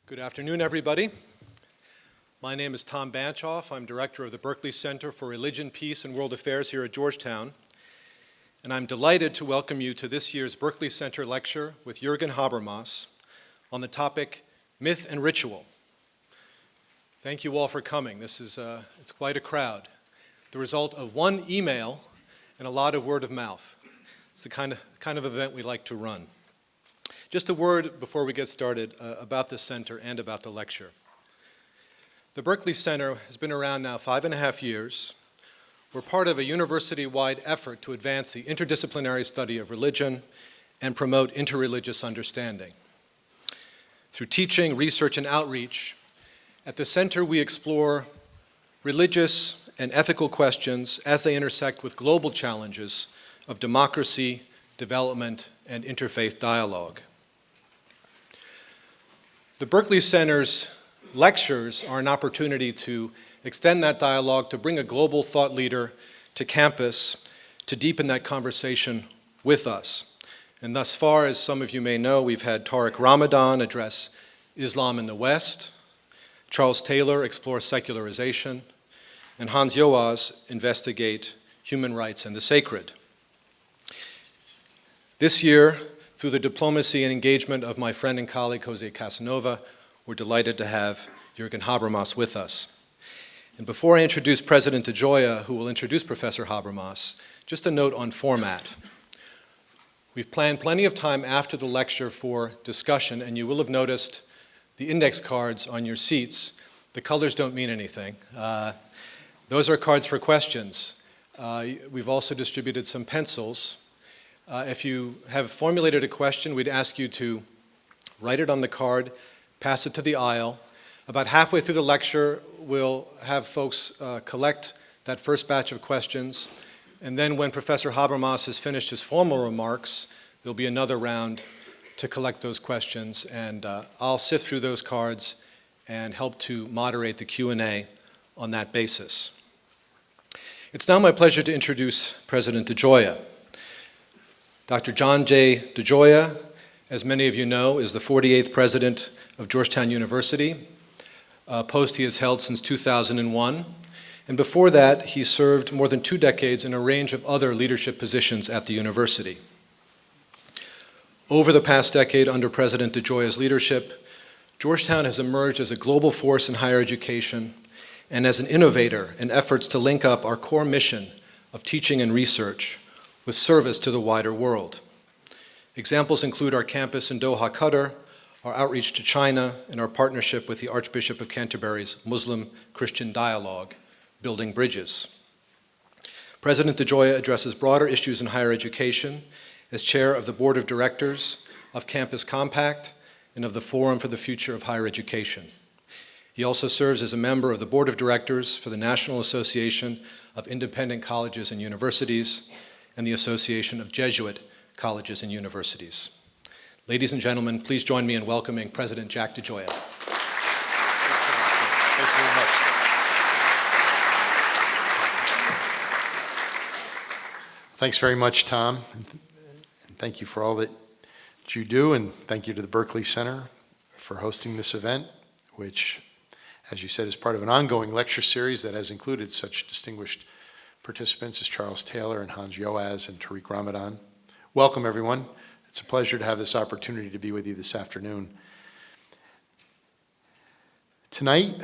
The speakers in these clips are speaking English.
Good afternoon, everybody. My name is Tom Banchoff. I'm director of the Berkley Center for Religion, Peace, and World Affairs here at Georgetown. And I'm delighted to welcome you to this year's Berkley Center lecture with Jürgen Habermas on the topic Myth and Ritual. Thank you all for coming. It's quite a crowd. The result of one email and a lot of word of mouth. It's the kind of event we like to run. Just a word before we get started about the center and about the lecture. The Berkley Center has been around now 5.5 years. We're part of a university-wide effort to advance the interdisciplinary study of religion and promote interreligious understanding. Through teaching, research, and outreach, at the center we explore religious and ethical questions as they intersect with global challenges of democracy, development, and interfaith dialogue. The Berkley Center's lectures are an opportunity to extend that dialogue, to bring a global thought leader to campus, to deepen that conversation with us. And thus far, as some of you may know, we've had Tariq Ramadan address Islam in the West, Charles Taylor explore secularization, and Hans Joas investigate human rights and the sacred. This year, through the diplomacy and engagement of my friend and colleague Jose Casanova, we're delighted to have Jürgen Habermas with us. And before I introduce President DeGioia, who will introduce Professor Habermas, just a note on format. We've planned plenty of time after the lecture for discussion, and you will have noticed the index cards on your seats. The colors don't mean anything. Those are cards for questions. We've also distributed some pencils. If you have formulated a question, we'd ask you to write it on the card, pass it to the aisle. About halfway through the lecture, we'll have folks collect that first batch of questions. And then when Professor Habermas has finished his formal remarks, there'll be another round to collect those questions. And I'll sift through those cards and help to moderate the Q&A on that basis. It's now my pleasure to introduce President DeGioia. Dr. John J. DeGioia, as many of you know, is the 48th president of Georgetown University, a post he has held since 2001. And before that, he served more than 2 decades in a range of other leadership positions at the university. Over the past decade, under President DeGioia's leadership, Georgetown has emerged as a global force in higher education and as an innovator in efforts to link up our core mission of teaching and research with service to the wider world. Examples include our campus in Doha, Qatar, our outreach to China, and our partnership with the Archbishop of Canterbury's Muslim-Christian dialogue, Building Bridges. President DeGioia addresses broader issues in higher education as chair of the Board of Directors of Campus Compact and of the Forum for the Future of Higher Education. He also serves as a member of the Board of Directors for the National Association of Independent Colleges and Universities and the Association of Jesuit Colleges and Universities. Ladies and gentlemen, please join me in welcoming President Jack DeGioia. Thanks very much. Thanks very much, Tom. And thank you for all that you do, and thank you to the Berkley Center for hosting this event, which, as you said, is part of an ongoing lecture series that has included such distinguished participants as Charles Taylor and Hans Joas and Tariq Ramadan. Welcome, everyone. It's a pleasure to have this opportunity to be with you this afternoon. Tonight,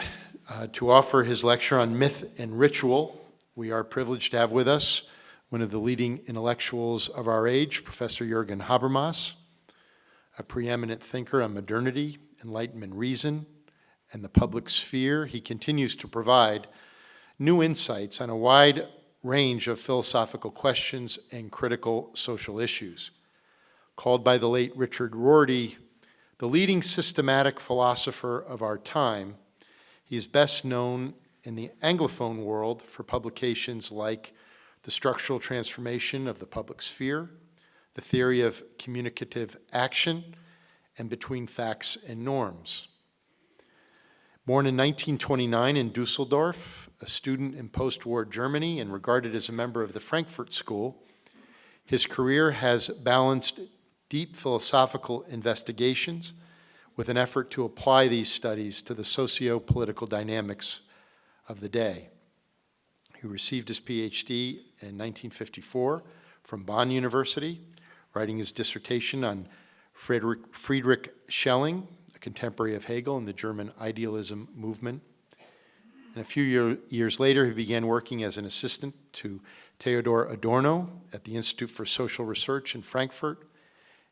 to offer his lecture on myth and ritual, we are privileged to have with us one of the leading intellectuals of our age, Professor Jürgen Habermas, a preeminent thinker on modernity, enlightenment, reason, and the public sphere. He continues to provide new insights on a wide range of philosophical questions and critical social issues. Called by the late Richard Rorty the leading systematic philosopher of our time, he is best known in the Anglophone world for publications like The Structural Transformation of the Public Sphere, The Theory of Communicative Action, and Between Facts and Norms. Born in 1929 in Dusseldorf, a student in post-war Germany and regarded as a member of the Frankfurt School, his career has balanced deep philosophical investigations with an effort to apply these studies to the socio-political dynamics of the day. He received his PhD in 1954 from Bonn University, writing his dissertation on Friedrich Schelling, a contemporary of Hegel in the German idealism movement. And a few years later, he began working as an assistant to Theodor Adorno at the Institute for Social Research in Frankfurt.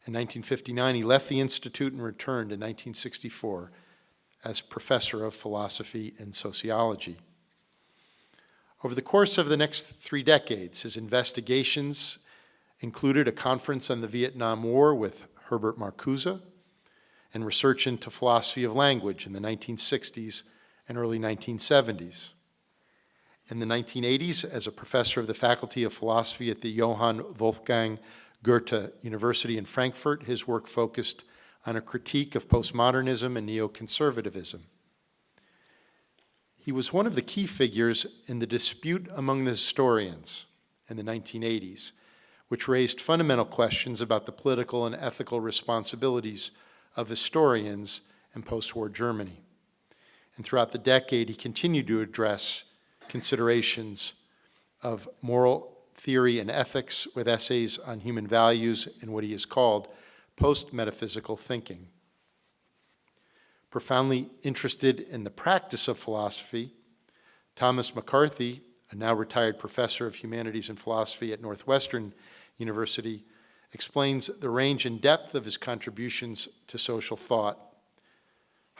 In 1959, he left the institute and returned in 1964 as professor of philosophy and sociology. Over the course of the next 3 decades, his investigations included a conference on the Vietnam War with Herbert Marcuse and research into philosophy of language in the 1960s and early 1970s. In the 1980s, as a professor of the Faculty of Philosophy at the Johann Wolfgang Goethe University in Frankfurt, his work focused on a critique of postmodernism and neoconservatism. He was one of the key figures in the dispute among the historians in the 1980s, which raised fundamental questions about the political and ethical responsibilities of historians in post-war Germany. And throughout the decade, he continued to address considerations of moral theory and ethics with essays on human values and what he has called post-metaphysical thinking. Profoundly interested in the practice of philosophy, Thomas McCarthy, a now retired professor of humanities and philosophy at Northwestern University, explains the range and depth of his contributions to social thought.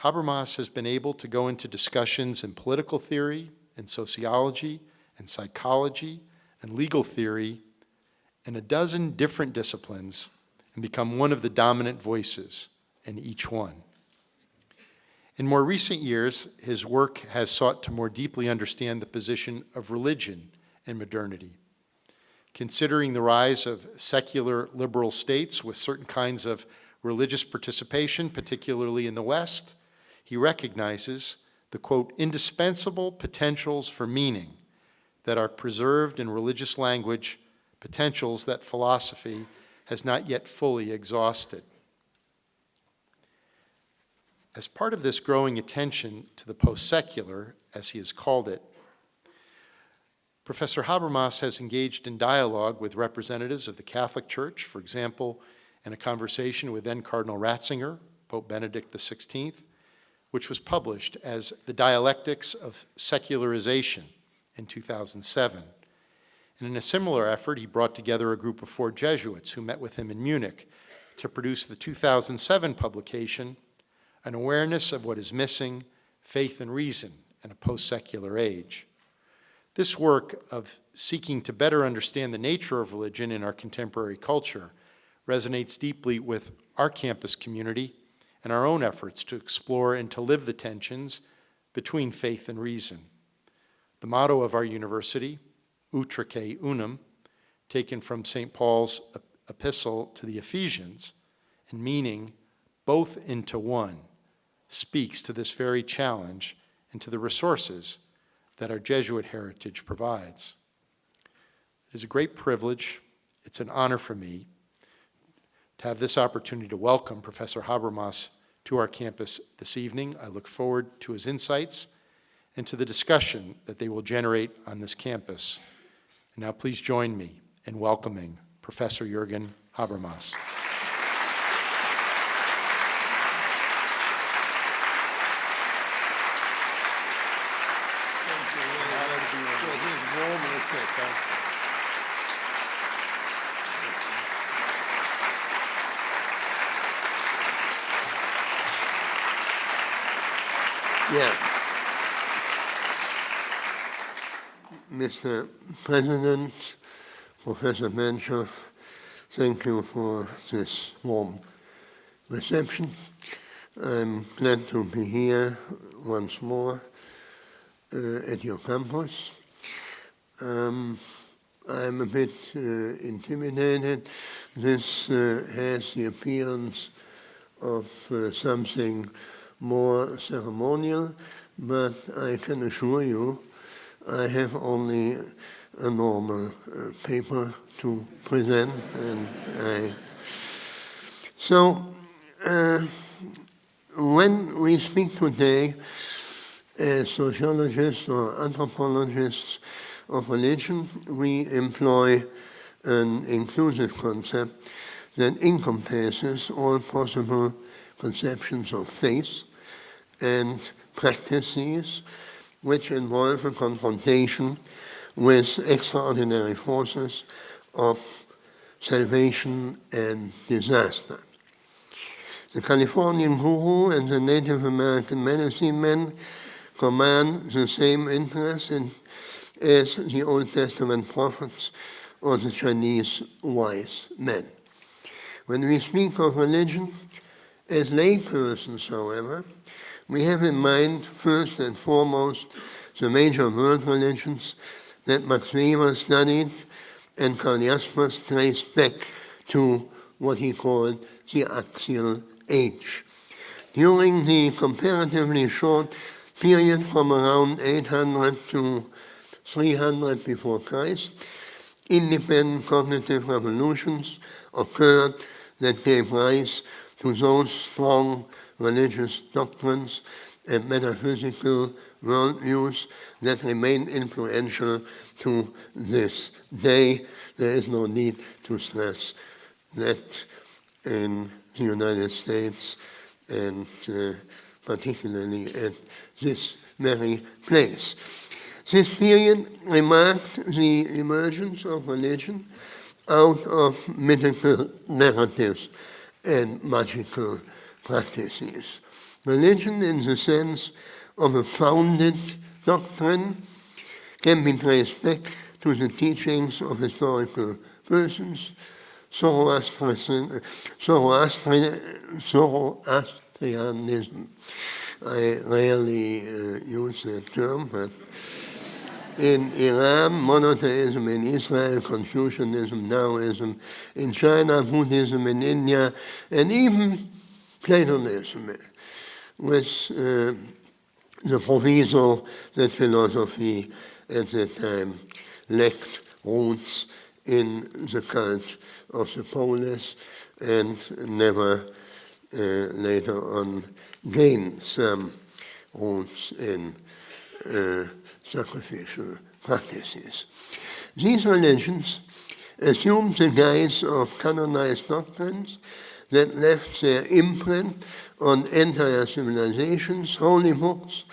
Habermas has been able to go into discussions in political theory, in sociology, and psychology, and legal theory in a dozen different disciplines and become one of the dominant voices in each one. In more recent years, his work has sought to more deeply understand the position of religion in modernity. Considering the rise of secular liberal states with certain kinds of religious participation, particularly in the West, he recognizes the, quote, indispensable potentials for meaning that are preserved in religious language, potentials that philosophy has not yet fully exhausted. As part of this growing attention to the post-secular, as he has called it, Professor Habermas has engaged in dialogue with representatives of the Catholic Church, for example, in a conversation with then Cardinal Ratzinger, Pope Benedict XVI, which was published as The Dialectics of Secularization in 2007. And in a similar effort, he brought together a group of 4 Jesuits who met with him in Munich to produce the 2007 publication, An Awareness of What is Missing, Faith and Reason in a Post-Secular Age. This work of seeking to better understand the nature of religion in our contemporary culture resonates deeply with our campus community and our own efforts to explore and to live the tensions between faith and reason. The motto of our university, Utraque Unum, taken from St. Paul's epistle to the Ephesians, and meaning both into one, speaks to this very challenge and to the resources that our Jesuit heritage provides. It is a great privilege, it's an honor for me to have this opportunity to welcome Professor Habermas to our campus this evening. I look forward to his insights and to the discussion that they will generate on this campus. And now please join me in welcoming Professor Jürgen Habermas. Yeah. Mr. President, Professor Mencher, thank you for this warm reception. I'm glad to be here once more at your campus. I'm a bit intimidated. This has the appearance of something more ceremonial, but I can assure you I have only a normal paper to present, and when we speak today as sociologists or anthropologists of religion, we employ an inclusive concept that encompasses all possible conceptions of faith and practices which involve a confrontation with extraordinary forces of salvation and disaster. The Californian guru and the Native American medicine men command the same interest as the Old Testament prophets or the Chinese wise men. When we speak of religion as laypersons, however, we have in mind first and foremost the major world religions that Max Weber studied and Karl Jaspers traced back to what he called the axial age. During the comparatively short period from around 800 to 300 before Christ, independent cognitive revolutions occurred that gave rise to those strong religious doctrines and metaphysical worldviews that remain influential to this day. There is no need to stress that in the United States and particularly at this very place. This period remarked the emergence of religion out of mythical narratives and magical practices. Religion, in the sense of a founded doctrine, can be traced back to the teachings of historical persons. Zoroastrianism, I rarely use that term, but in Iran, monotheism in Israel, Confucianism, Taoism in China, Buddhism in India, and even Platonism, with the proviso that philosophy at that time lacked roots in the cult of the polis and never later on gained some roots in sacrificial practices. These religions assumed the guise of canonized doctrines that left their imprint on entire civilizations. Holy books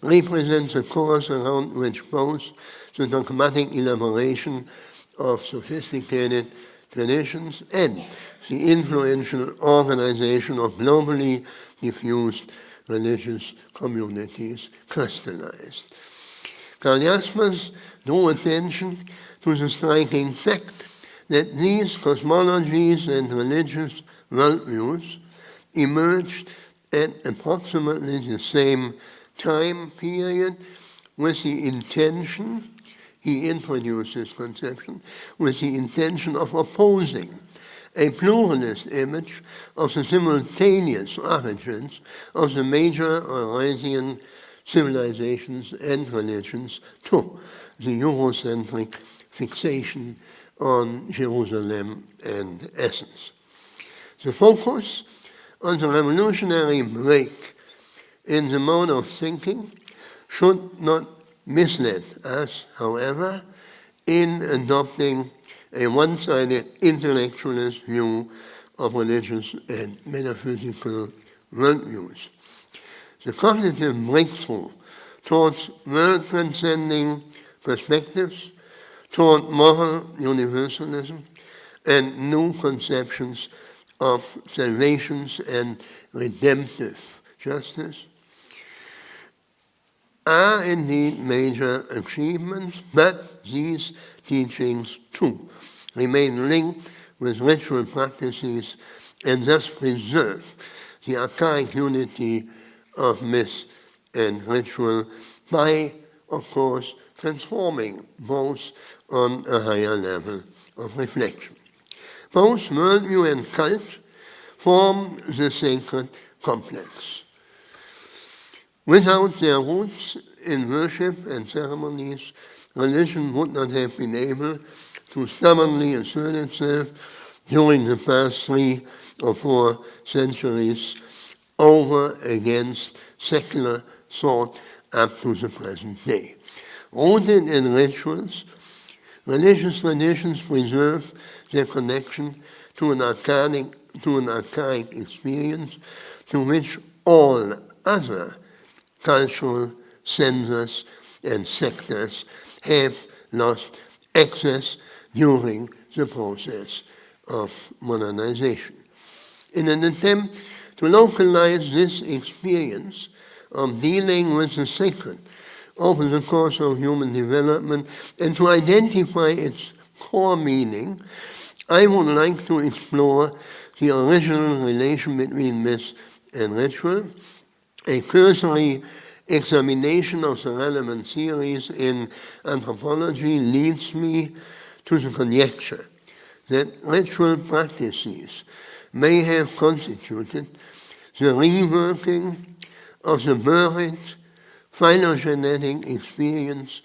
represent the cause around which both the dogmatic elaboration of sophisticated traditions and the influential organization of globally diffused religious communities crystallized. Karl Jaspers drew attention to the striking fact that these cosmologies and religious worldviews emerged at approximately the same time period with the intention, he introduced this conception, with the intention of opposing a pluralist image of the simultaneous origins of the major Eurasian civilizations and religions to the Eurocentric fixation on Jerusalem and Athens. The focus on the revolutionary break in the mode of thinking should not mislead us, however, in adopting a one-sided intellectualist view of religious and metaphysical worldviews. The cognitive breakthrough towards world-transcending perspectives, toward moral universalism, and new conceptions of salvations and redemptive justice are indeed major achievements, but these teachings too remain linked with ritual practices and thus preserve the archaic unity of myth and ritual by, of course, transforming both on a higher level of reflection. Both worldview and cult form the sacred complex. Without their roots in worship and ceremonies, religion would not have been able to stubbornly assert itself during the past 3 or 4 centuries over against secular thought up to the present day. Rooted in rituals, religious traditions preserve their connection to an archaic experience to which all other cultural centers and sectors have lost access during the process of modernization. In an attempt to localize this experience of dealing with the sacred over the course of human development and to identify its core meaning, I would like to explore the original relation between myth and ritual. A cursory examination of the relevant theories in anthropology leads me to the conjecture that ritual practices may have constituted the reworking of the buried phylogenetic experience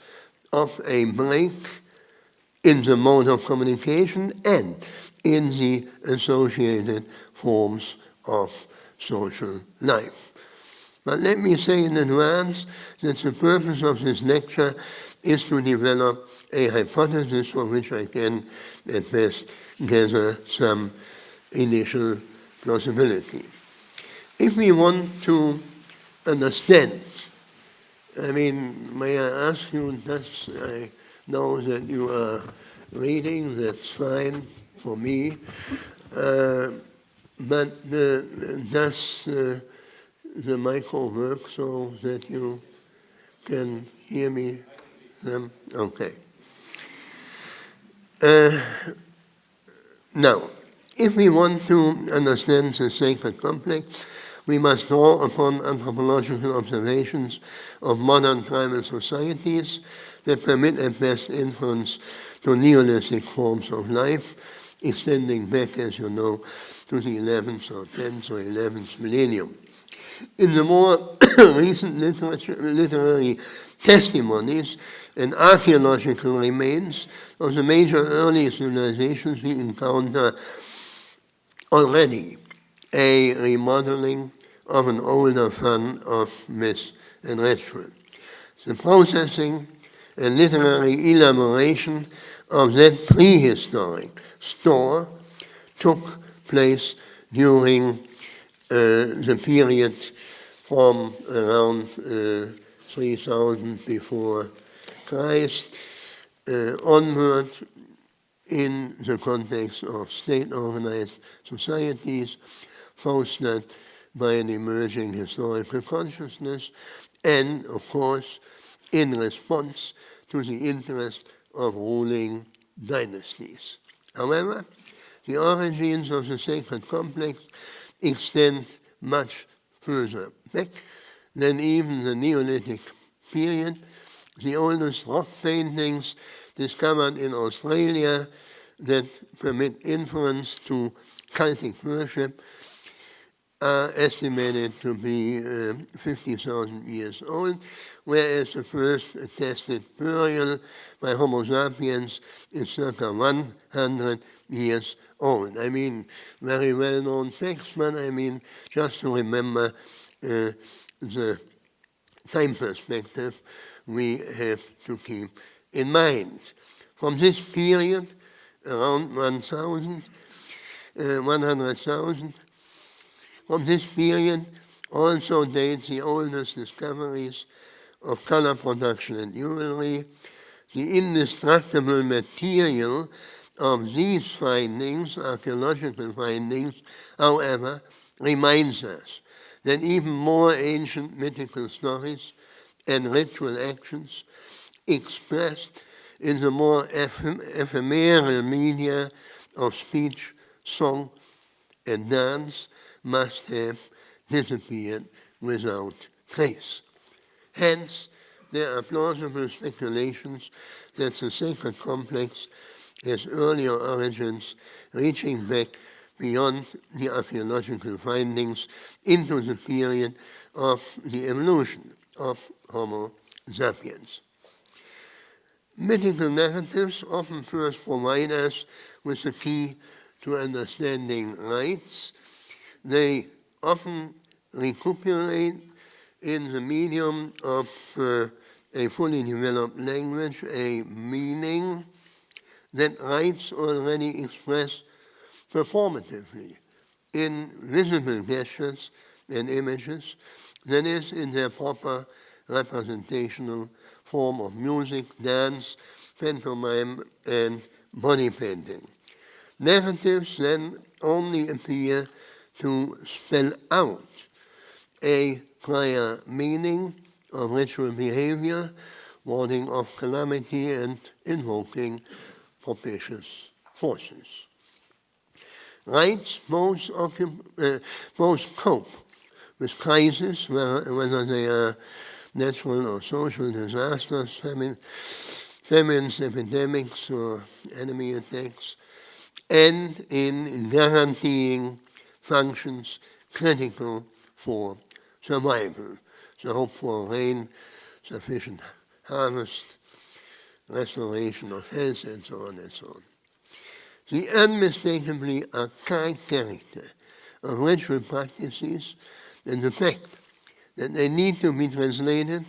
of a break in the mode of communication and in the associated forms of social life. But let me say in advance that the purpose of this lecture is to develop a hypothesis for which I can at best gather some initial plausibility. If we want to understand, may I ask you, I know that you are reading, that's fine for me, but does the micro work so that you can hear me? Okay. Now, if we want to understand the sacred complex, we must draw upon anthropological observations of modern tribal societies that permit at best inference to Neolithic forms of life, extending back, as you know, to the 11th or 10th or 11th millennium. In the more recent literary testimonies and archaeological remains of the major early civilizations, we encounter already a remodeling of an older form of myth and ritual. The processing and literary elaboration of that prehistoric store took place during the period from around 3000 before Christ onward in the context of state-organized societies fostered by an emerging historical consciousness and, of course, in response to the interest of ruling dynasties. However, the origins of the sacred complex extend much further back than even the Neolithic period. The oldest rock paintings discovered in Australia that permit inference to cultic worship are estimated to be 50,000 years old, whereas the first attested burial by Homo sapiens is circa 100 years old. Very well-known facts, but just to remember the time perspective we have to keep in mind. From this period, around 100,000, from this period also date the oldest discoveries of color production and jewelry. The indestructible material of these findings, archaeological findings, however, reminds us that even more ancient mythical stories and ritual actions expressed in the more ephemeral media of speech, song, and dance must have disappeared without trace. Hence, there are plausible speculations that the sacred complex has earlier origins reaching back beyond the archaeological findings into the period of the evolution of Homo sapiens. Mythical narratives often first provide us with the key to understanding rites. They often recuperate in the medium of a fully developed language a meaning that rights already express performatively in visible gestures and images, that is, in their proper representational form of music, dance, pantomime, and body painting. Narratives then only appear to spell out a prior meaning of ritual behavior, warning of calamity, and invoking propitious forces. Rites both cope with crises, whether they are natural or social disasters, famines, epidemics, or enemy attacks, and in guaranteeing functions critical for survival, the hope for rain, sufficient harvest, restoration of health, and so on and so on. The unmistakably archaic character of ritual practices and the fact that they need to be translated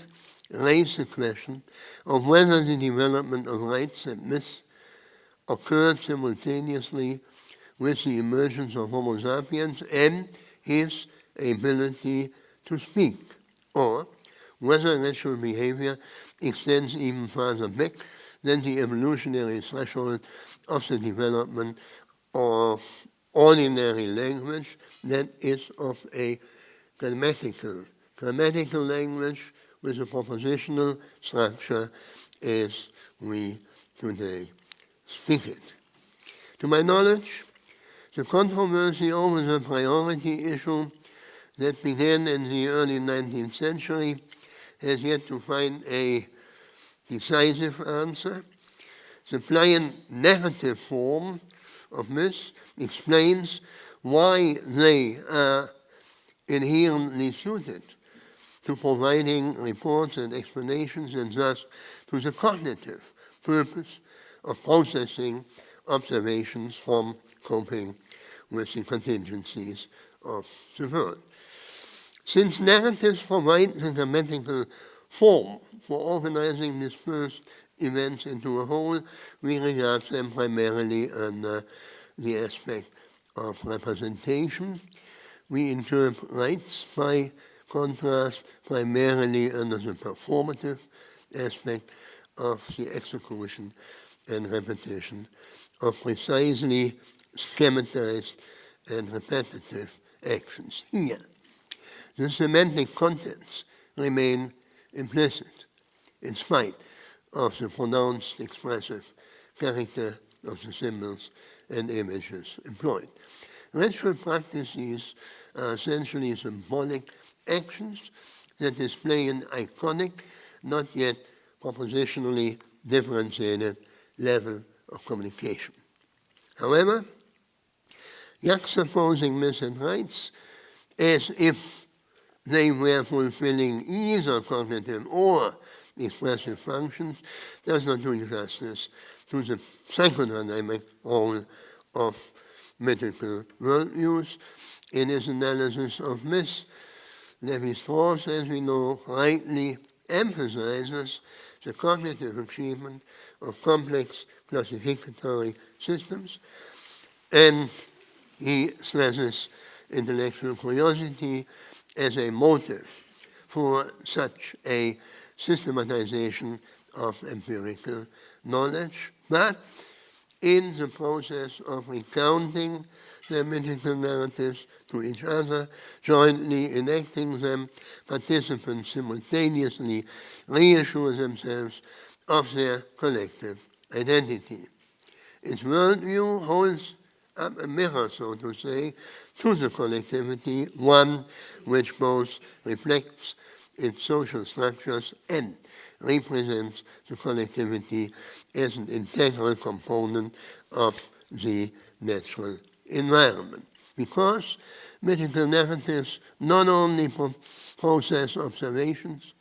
raise the question of whether the development of rites and myths occurred simultaneously with the emergence of Homo sapiens and his ability to speak, or whether ritual behavior extends even further back than the evolutionary threshold of the development of ordinary language, that is of a grammatical language with a propositional structure as we today speak it. To my knowledge, the controversy over the priority issue that began in the early 19th century has yet to find a decisive answer. The pliant narrative form of myths explains why they are inherently suited to providing reports and explanations, and thus to the cognitive purpose of processing observations from coping with the contingencies of the world. Since narratives provide the grammatical form for organizing dispersed events into a whole, we regard them primarily under the aspect of representation. We interpret rites, by contrast, primarily under the performative aspect of the execution and repetition of precisely schematized and repetitive actions. Here, the semantic contents remain implicit, in spite of the pronounced expressive character of the symbols and images employed. Ritual practices are essentially symbolic actions that display an iconic, not yet propositionally differentiated level of communication. However, juxtaposing myths and rites as if they were fulfilling either cognitive or expressive functions does not do justice to the psychodynamic role of mythical worldviews. In his analysis of myths, Lévi-Strauss, as we know, rightly emphasizes the cognitive achievement of complex classificatory systems, and he stresses intellectual curiosity as a motive for such a systematization of empirical knowledge. But in the process of recounting their mythical narratives to each other, jointly enacting them, participants simultaneously reassure themselves of their collective identity. Its worldview holds up a mirror, so to say, to the collectivity, one which both reflects its social structures and represents the collectivity as an integral component of the natural environment. Because mythical narratives not only process observations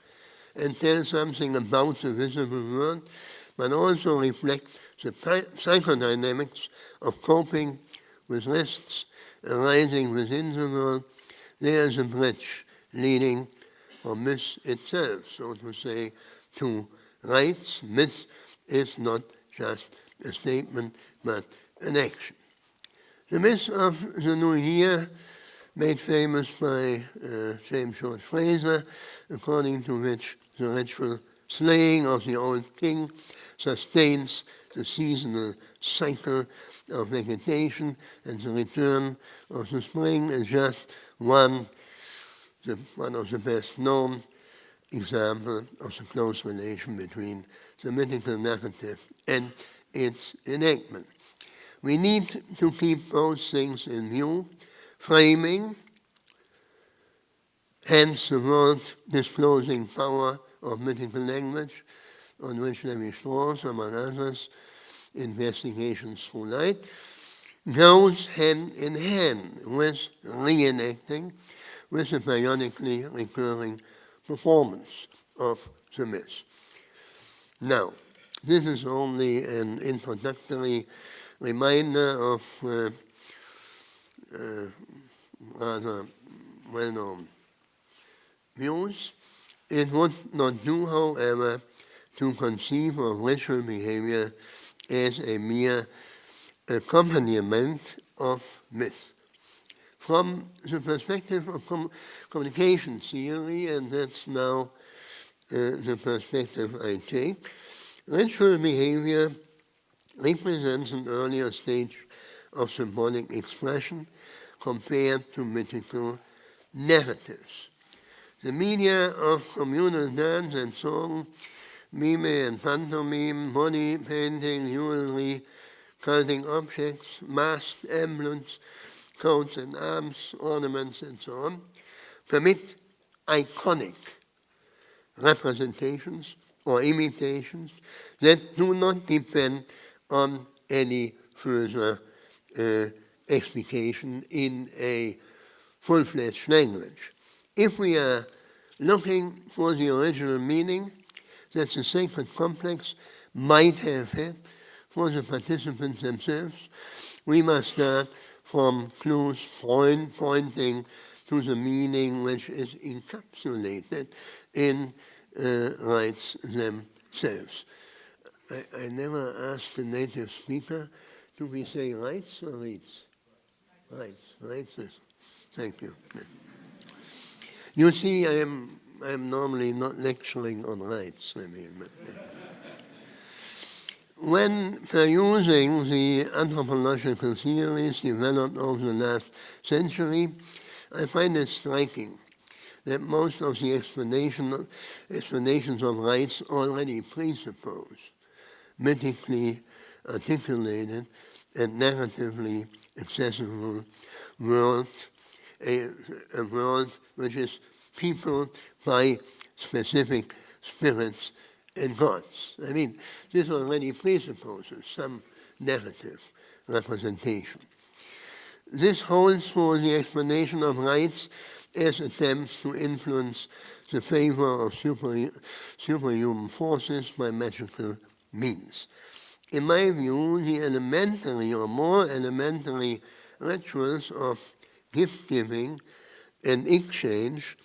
and tell something about the visible world, but also reflect the psychodynamics of coping with risks arising within the world, there is a bridge leading from myth itself, so to say, to rights. Myth is not just a statement, but an action. The myth of the New Year, made famous by James George Fraser, according to which the ritual slaying of the old king sustains the seasonal cycle of vegetation and the return of the spring, is just one of the best known example of the close relation between the mythical narrative and its enactment. We need to keep both things in view, framing, hence the world-disclosing power of mythical language, on which Lévi-Strauss, among others, Investigations Through Light, goes hand in hand with reenacting, with a periodically recurring performance of the myth. Now, this is only an introductory reminder of rather well-known views. It would not do, however, to conceive of ritual behavior as a mere accompaniment of myth. From the perspective of communication theory, and that's now the perspective I take, ritual behavior represents an earlier stage of symbolic expression compared to mythical narratives. The media of communal dance and song, mime and pantomime, body painting, jewelry, culting objects, masked emblems, coats and arms, ornaments, and so on, permit iconic representations or imitations that do not depend on any further explication in a full-fledged language. If we are looking for the original meaning that the sacred complex might have had for the participants themselves, we must start from clues pointing to the meaning which is encapsulated in rites themselves. I never asked the native speaker, do we say rites or rites? Rites. Thank you. You see, I am normally not lecturing on rights. When perusing the anthropological theories developed over the last century, I find it striking that most of the explanations of rights already presuppose mythically articulated and narratively accessible world, a world which is peopled by specific spirits and gods. I mean, this already presupposes some narrative representation. This holds for the explanation of rites as attempts to influence the favor of superhuman forces by magical means. In my view, the elementary or more elementary rituals of gift-giving and exchange,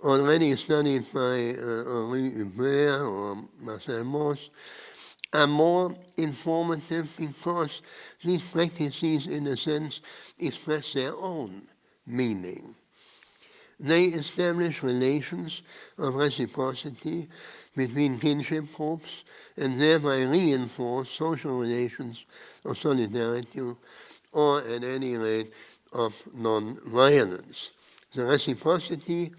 already studied by Henri Hubert or Marcel Mauss, are more informative because these practices, in a sense, express their own meaning. They establish relations of reciprocity between kinship groups and thereby reinforce social relations of solidarity or, at any rate, of non-violence. The reciprocity,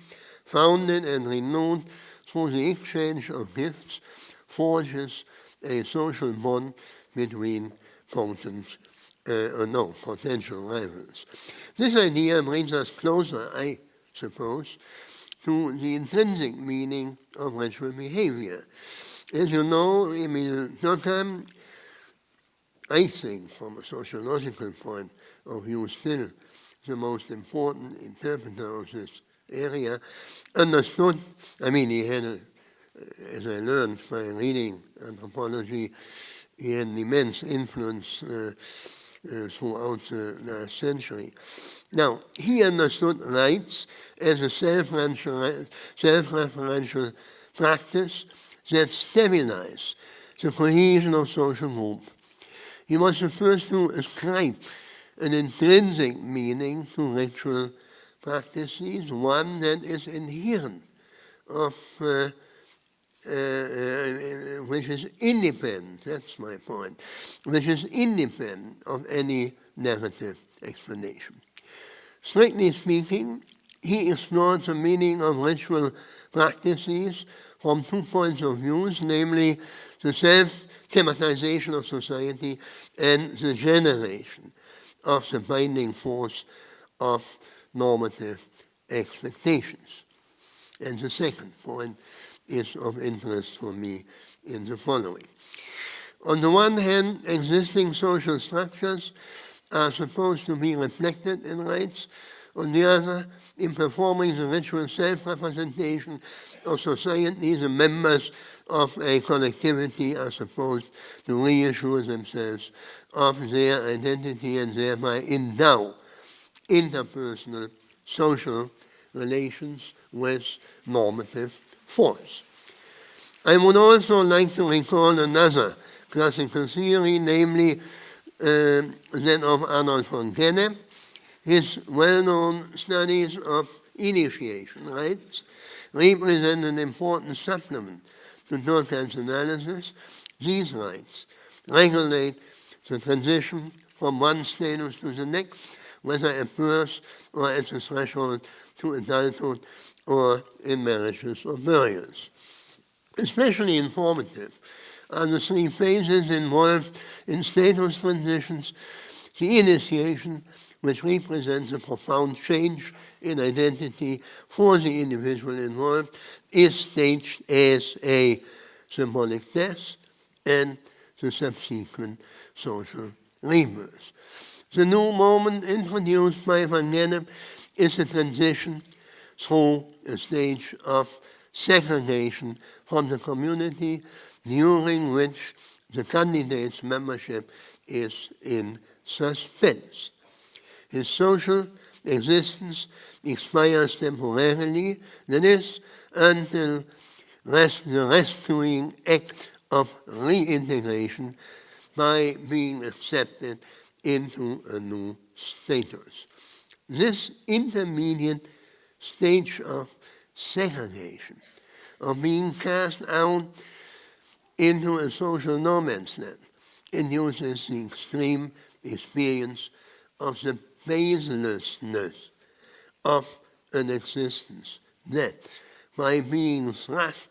founded and renewed through the exchange of gifts, forges a social bond between potential rivals. This idea brings us closer, I suppose, to the intrinsic meaning of ritual behavior. As you know, Emile Durkheim, I think, from a sociological point of view, still the most important interpreter of this area, understood, he had, as I learned by reading anthropology, he had an immense influence throughout the last century. Now, he understood rights as a self-referential practice that stabilized the cohesion of social group. He was the first to ascribe an intrinsic meaning to ritual practices, one that is inherent of which is independent, that's my point, which is independent of any narrative explanation. Strictly speaking, he explored the meaning of ritual practices from 2 points of view, namely the self-thematization of society and the generation of the binding force of normative expectations. And the second point is of interest for me in the following. On the one hand, existing social structures are supposed to be reflected in rights. On the other, in performing the ritual self-representation of society, the members of a collectivity are supposed to reassure themselves of their identity and thereby endow interpersonal social relations with normative force. I would also like to recall another classical theory, namely that of Arnold von Gennep. His well-known studies of initiation rites represent an important supplement to Durkheim's analysis. These rites regulate the transition from one status to the next, whether at birth or at the threshold to adulthood or in marriages or burials. Especially informative are the 3 phases involved in status transitions. The initiation, which represents a profound change in identity for the individual involved, is staged as a symbolic death and the subsequent social rebirth. The new moment introduced by von Gennep is a transition through a stage of segregation from the community, during which the candidate's membership is in suspense. His social existence expires temporarily, that is, until the rescuing act of reintegration by being accepted into a new status. This intermediate stage of segregation, of being cast out into a social no man's land, induces the extreme experience of the baselessness of an existence that, by being thrust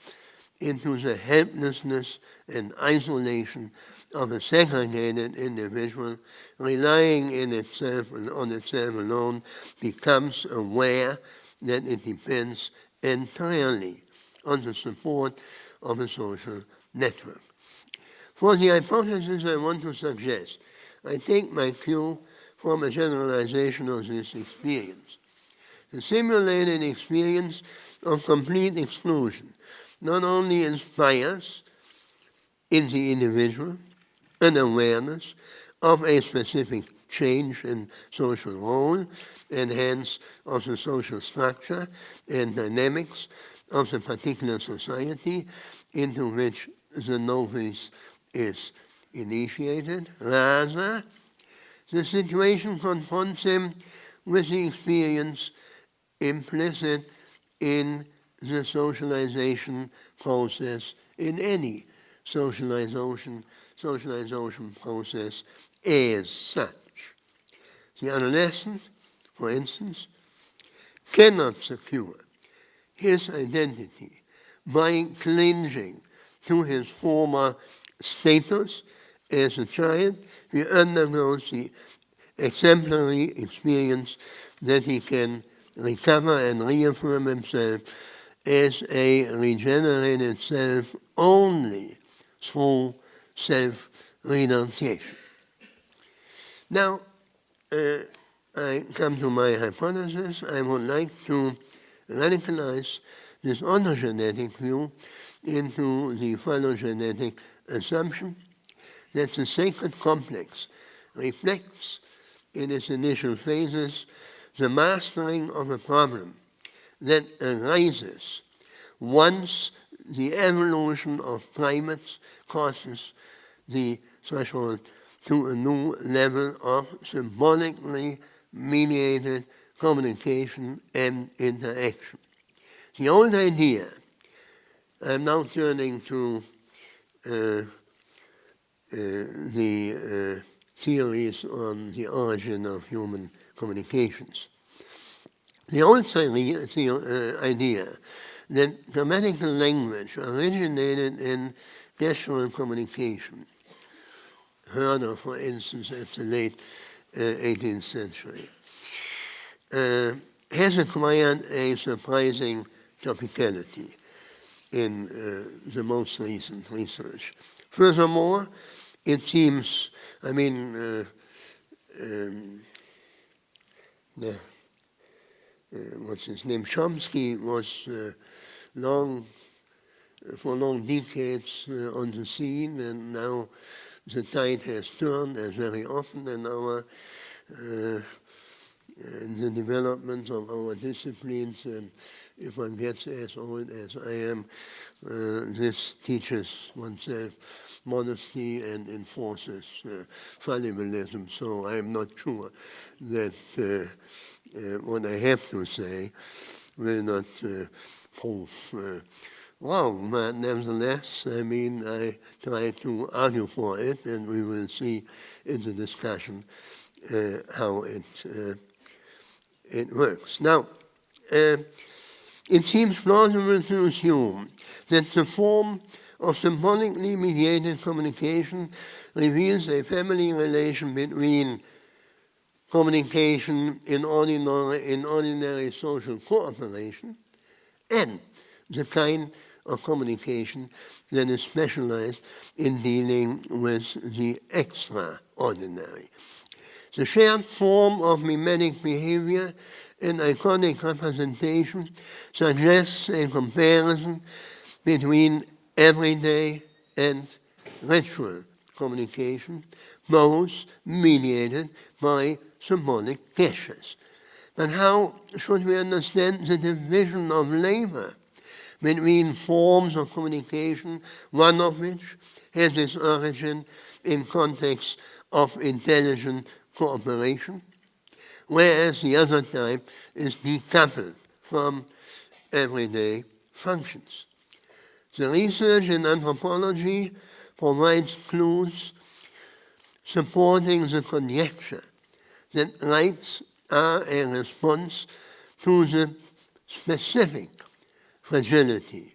into the helplessness and isolation of a segregated individual, relying on itself alone, becomes aware that it depends entirely on the support of a social network. For the hypothesis I want to suggest, I take my cue from a generalization of this experience. The simulated experience of complete exclusion not only inspires in the individual an awareness of a specific change in social role and hence of the social structure and dynamics of the particular society into which the novice is initiated. Rather, the situation confronts him with the experience implicit in the socialization process, in any socialization process as such. The adolescent, for instance, cannot secure his identity by clinging to his former status as a child. He undergoes the exemplary experience that he can recover and reaffirm himself as a regenerated self only through self-renunciation. Now, I come to my hypothesis. I would like to radicalize this ontogenetic view into the phylogenetic assumption that the sacred complex reflects in its initial phases the mastering of a problem that arises once the evolution of primates crosses the threshold to a new level of symbolically mediated communication and interaction. The old idea, I'm now turning to the theories on the origin of human communications. The old idea that grammatical language originated in gestural communication, heard of, for instance, at the late 18th century, has acquired a surprising topicality in the most recent research. Furthermore, it seems, what's his name? Chomsky was for long decades on the scene, and now the tide has turned, as very often in the development of our disciplines. And if one gets as old as I am, this teaches oneself modesty and enforces fallibilism. So I'm not sure that what I have to say will not prove wrong, but nevertheless, I try to argue for it, and we will see in the discussion how it works. Now, it seems plausible to assume that the form of symbolically mediated communication reveals a family relation between communication in ordinary social cooperation and the kind of communication that is specialized in dealing with the extraordinary. The shared form of mimetic behavior in iconic representation suggests a comparison between everyday and ritual communication, both mediated by symbolic gestures. But how should we understand the division of labor between forms of communication, one of which has its origin in context of intelligent cooperation, whereas the other type is decoupled from everyday functions? The research in anthropology provides clues supporting the conjecture that rights are a response to the specific fragility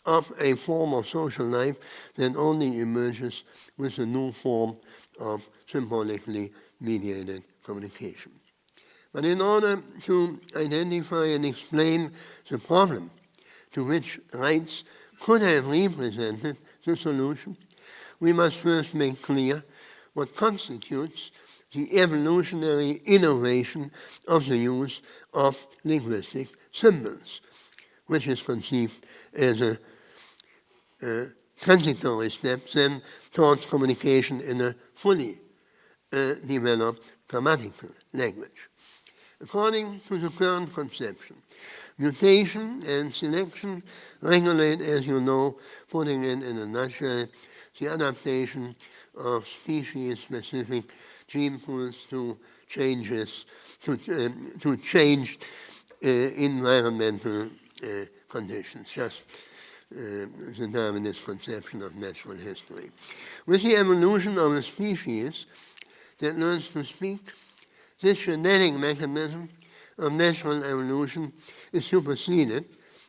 of a form of social life that only emerges with a new form of symbolically mediated communication. But in order to identify and explain the problem to which rights could have represented the solution, we must first make clear what constitutes the evolutionary innovation of the use of linguistic symbols, which is conceived as a transitory step then towards communication in a fully developed grammatical language. According to the current conception, mutation and selection regulate, as you know, putting it in a nutshell, the adaptation of species-specific gene pools to changes, to changed environmental conditions, just the Darwinist conception of natural history. With the evolution of a species that learns to speak, this genetic mechanism of natural evolution is superseded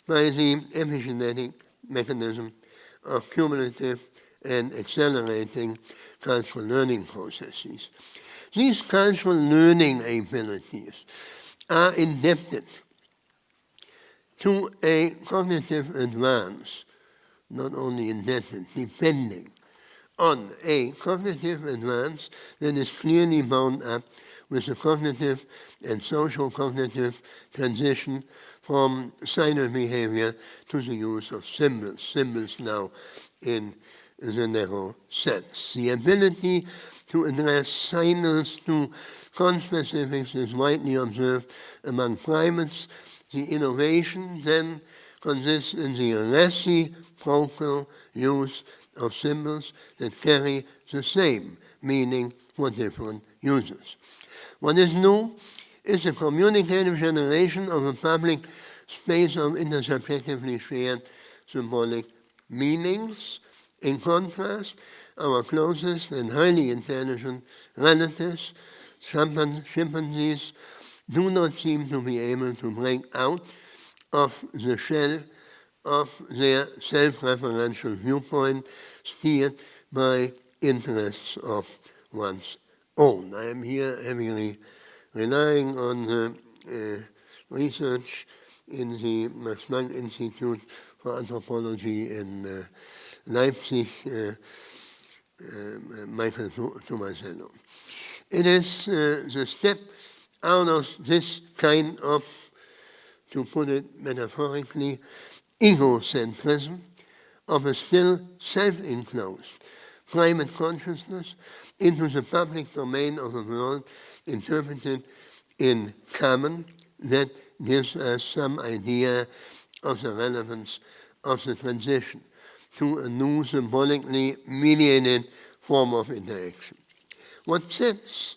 by the epigenetic mechanism of cumulative and accelerating cultural learning processes. These cultural learning abilities are indebted to a cognitive advance, not only indebted, depending on a cognitive advance that is clearly bound up with the cognitive and social cognitive transition from silent behavior to the use of symbols. Symbols now in the narrow sense. The ability to address signals to conspecifics is widely observed among primates. The innovation then consists in the reciprocal use of symbols that carry the same meaning for different users. What is new is the communicative generation of a public space of intersubjectively shared symbolic meanings. In contrast, our closest and highly intelligent relatives, chimpanzees, do not seem to be able to break out of the shell of their self-referential viewpoint, steered by interests of one's own. I am here heavily relying on the research in the Max Planck Institute for Anthropology in Leipzig, Michael Tomasello. It is the step out of this kind of, to put it metaphorically, egocentrism of a still self-enclosed private consciousness into the public domain of a world interpreted in common that gives us some idea of the relevance of the transition to a new symbolically mediated form of interaction. What sets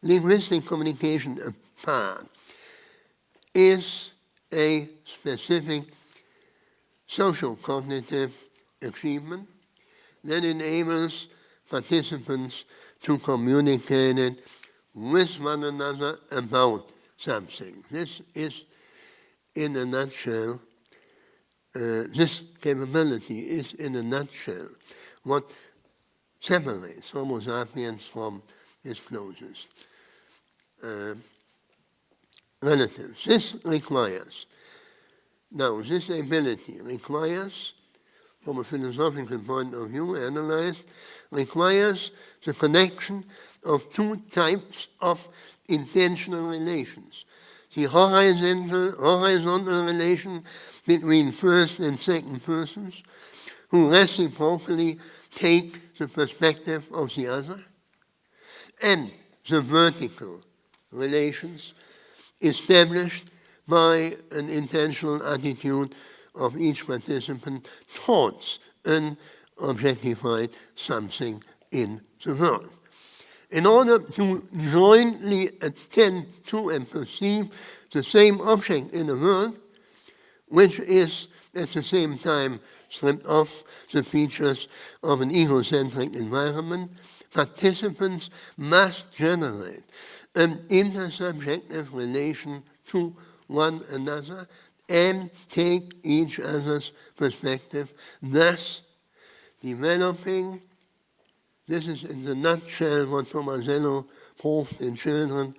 linguistic communication apart is a specific social cognitive achievement that enables participants to communicate it with one another about something. This is, in a nutshell, this capability is, in a nutshell, what separates Homo sapiens from his closest relatives. This ability requires, from a philosophical point of view, analyzed, requires the connection of two types of intentional relations. The horizontal relation between first and second persons who reciprocally take the perspective of the other, and the vertical relations established by an intentional attitude of each participant towards an objectified something in the world. In order to jointly attend to and perceive the same object in the world, which is at the same time stripped off the features of an egocentric environment, participants must generate an intersubjective relation to one another and take each other's perspective, thus developing, this is in the nutshell what Tomasello proved in children,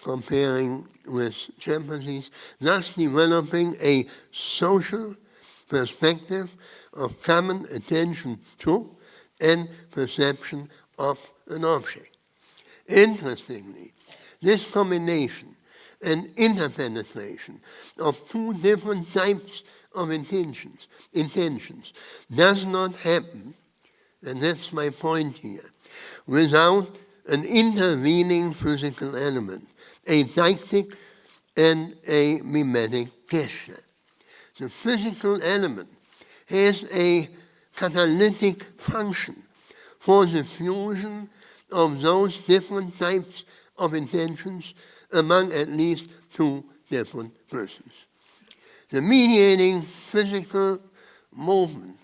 comparing with chimpanzees, thus developing a social perspective of common attention to and perception of an object. Interestingly, this combination and interpenetration of two different types of intentions does not happen, and that's my point here, without an intervening physical element, a deictic and a mimetic gesture. The physical element has a catalytic function for the fusion of those different types of intentions among at least two different persons. The mediating physical movement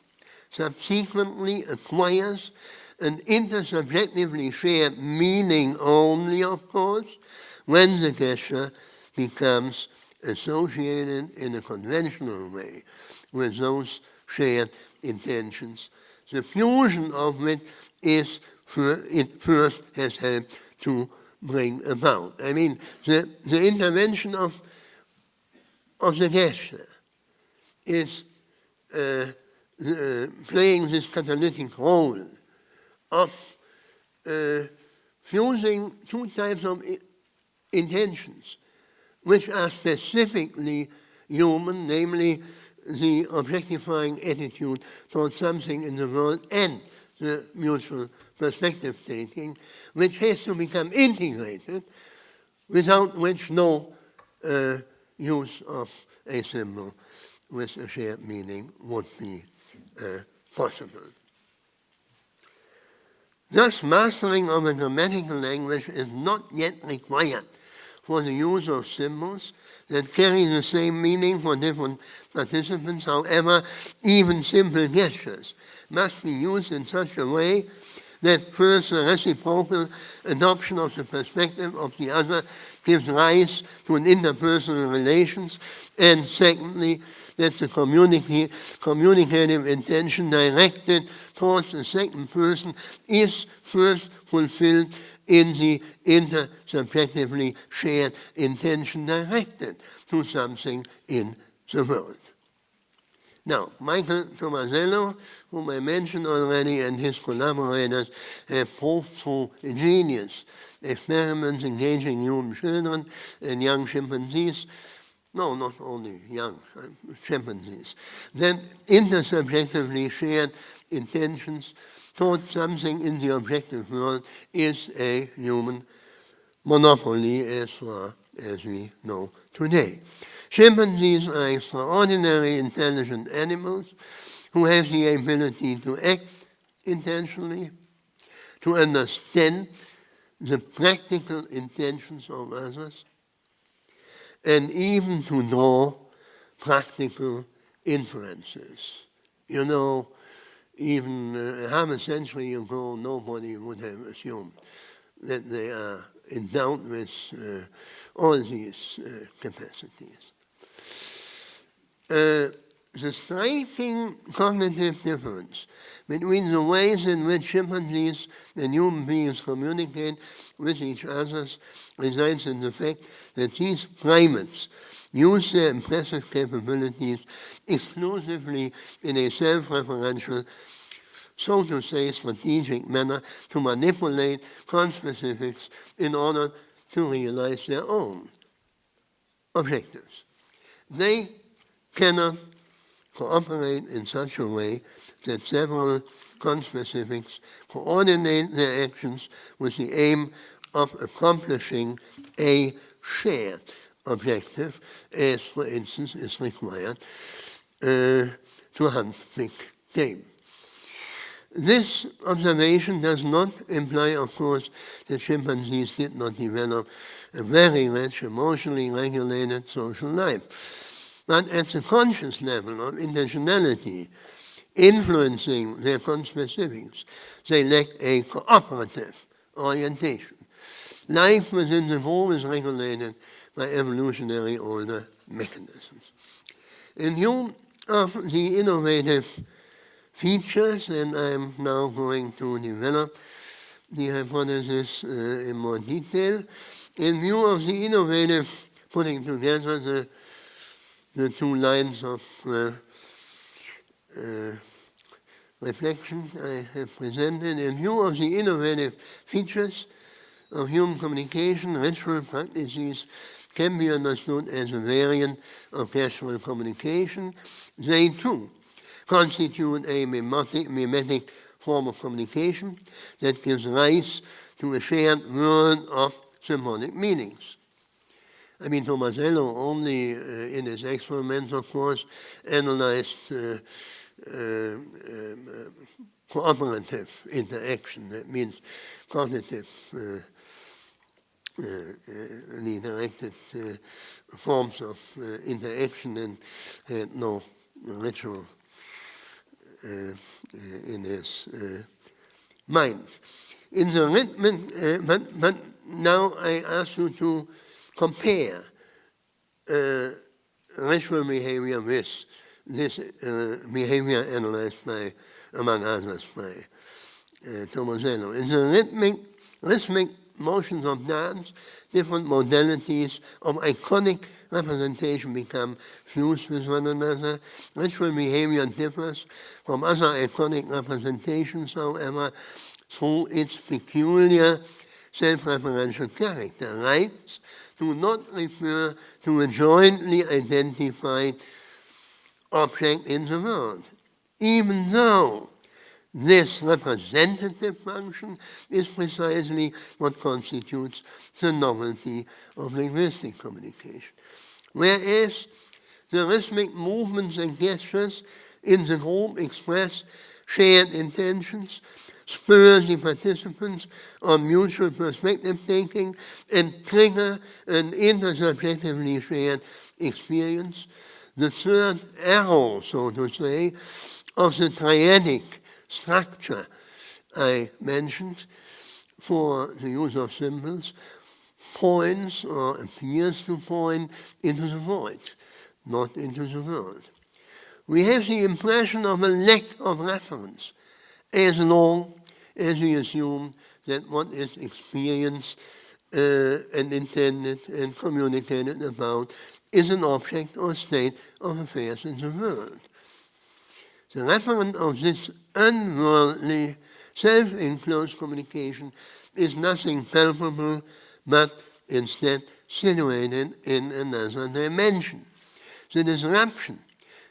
subsequently acquires an intersubjectively shared meaning only, of course, when the gesture becomes associated in a conventional way with those shared intentions, the fusion of which is it first has helped to bring about. I mean, the intervention of the gesture is playing this catalytic role of fusing two types of intentions which are specifically human, namely the objectifying attitude towards something in the world and the mutual perspective taking, which has to become integrated, without which no use of a symbol with a shared meaning would be possible. Thus, mastering of a grammatical language is not yet required for the use of symbols that carry the same meaning for different participants. However, even simple gestures must be used in such a way that first, the reciprocal adoption of the perspective of the other gives rise to an interpersonal relations, and secondly, that the communicative intention directed towards the second person is first fulfilled in the intersubjectively shared intention directed to something in the world. Now, Michael Tomasello, whom I mentioned already, and his collaborators have proved through ingenious experiments engaging human children and young chimpanzees, no, not only young chimpanzees, that intersubjectively shared intentions towards something in the objective world is a human monopoly as far as we know today. Chimpanzees are extraordinarily intelligent animals who have the ability to act intentionally, to understand the practical intentions of others, and even to draw practical inferences. You know, even half a century ago, nobody would have assumed that they are endowed with all these capacities. The striking cognitive difference between the ways in which chimpanzees and human beings communicate with each other resides in the fact that these primates use their impressive capabilities exclusively in a self-referential, so to say, strategic manner to manipulate conspecifics in order to realize their own objectives. They cannot cooperate in such a way that several conspecifics coordinate their actions with the aim of accomplishing a shared objective, as, for instance, is required to hunt big game. This observation does not imply, of course, that chimpanzees did not develop a very rich, emotionally regulated social life. But at the conscious level of intentionality influencing their conspecifics, they lack a cooperative orientation. Life within the group is regulated by evolutionary older mechanisms. In view of the innovative features, and I'm now going to develop the hypothesis in more detail, in view of the innovative putting together the two lines of reflection I have presented, in view of the innovative features of human communication, ritual practices can be understood as a variant of casual communication. They too constitute a mimetic form of communication that gives rise to a shared world of symbolic meanings. I mean, Tomasello only in his experiments, of course, analyzed cooperative interaction. That means cognitive directed forms of interaction, and had no ritual in his mind. In the rhythm, but now I ask you to compare ritual behavior with this behavior analyzed by, among others, by Tomasello. In the rhythmic motions of dance, different modalities of iconic representation become fused with one another. Ritual behavior differs from other iconic representations, however, through its peculiar self-referential character. Rites do not refer to a jointly identified object in the world, even though this representative function is precisely what constitutes the novelty of linguistic communication. Whereas the rhythmic movements and gestures in the group express shared intentions, spur the participants on mutual perspective taking, and trigger an intersubjectively shared experience, the third arrow, so to say, of the triadic structure I mentioned for the use of symbols points or appears to point into the void, not into the world. We have the impression of a lack of reference as long as we assume that what is experienced and intended and communicated about is an object or state of affairs in the world. The referent of this unworldly, self-enclosed communication is nothing palpable, but instead situated in another dimension. The disruption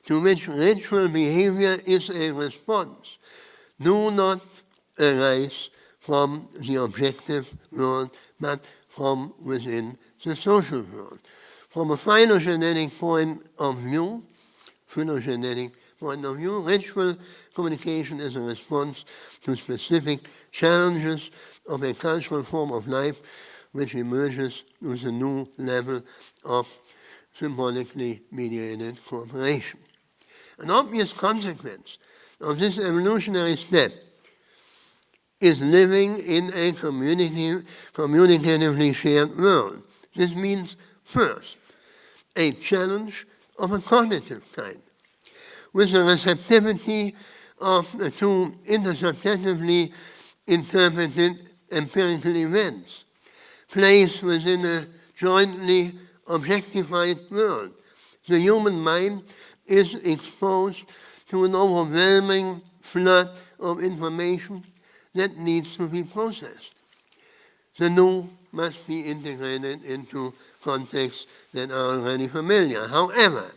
to which ritual behavior is a response do not arise from the objective world, but from within the social world. From a phylogenetic point of view, ritual communication is a response to specific challenges of a cultural form of life which emerges with a new level of symbolically mediated cooperation. An obvious consequence of this evolutionary step is living in a communicatively shared world. This means, first, a challenge of a cognitive kind, with the receptivity to intersubjectively interpreted empirical events, placed within a jointly objectified world. The human mind is exposed to an overwhelming flood of information that needs to be processed. The new must be integrated into contexts that are already familiar. However,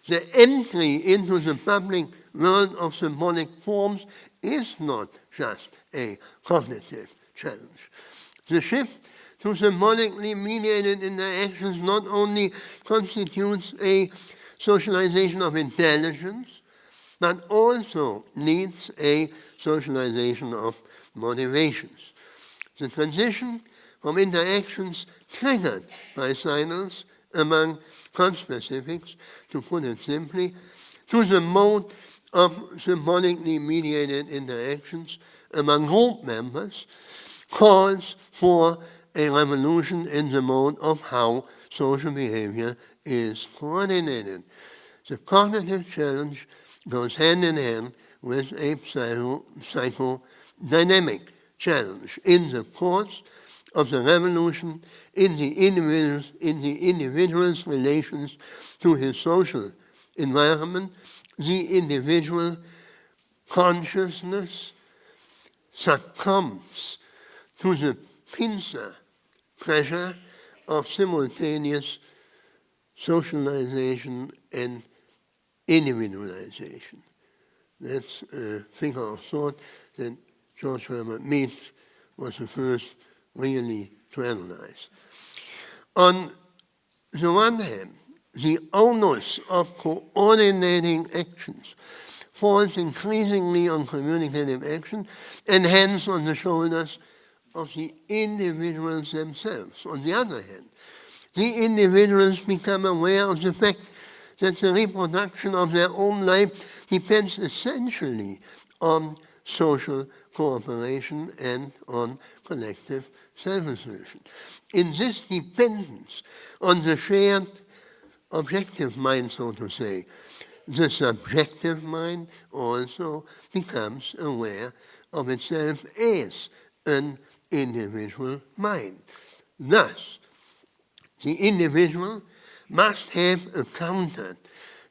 the entry into the public world of symbolic forms is not just a cognitive challenge. The shift to symbolically mediated interactions not only constitutes a socialization of intelligence, but also needs a socialization of motivations. The transition from interactions triggered by signals among conspecifics, to put it simply, to the mode of symbolically mediated interactions among group members calls for a revolution in the mode of how social behavior is coordinated. The cognitive challenge goes hand in hand with a psychodynamic challenge. In the course of the revolution in the individual's relations to his social environment, the individual consciousness succumbs to the pincer pressure of simultaneous socialization and individualization. That's a figure of thought that George Herbert Mead was the first really to analyze. On the one hand, the onus of coordinating actions falls increasingly on communicative action and hence on the shoulders of the individuals themselves. On the other hand, the individuals become aware of the fact that the reproduction of their own life depends essentially on social cooperation and on collective self-assertion. In this dependence on the shared objective mind, so to say, the subjective mind also becomes aware of itself as an individual mind. Thus, the individual must have encountered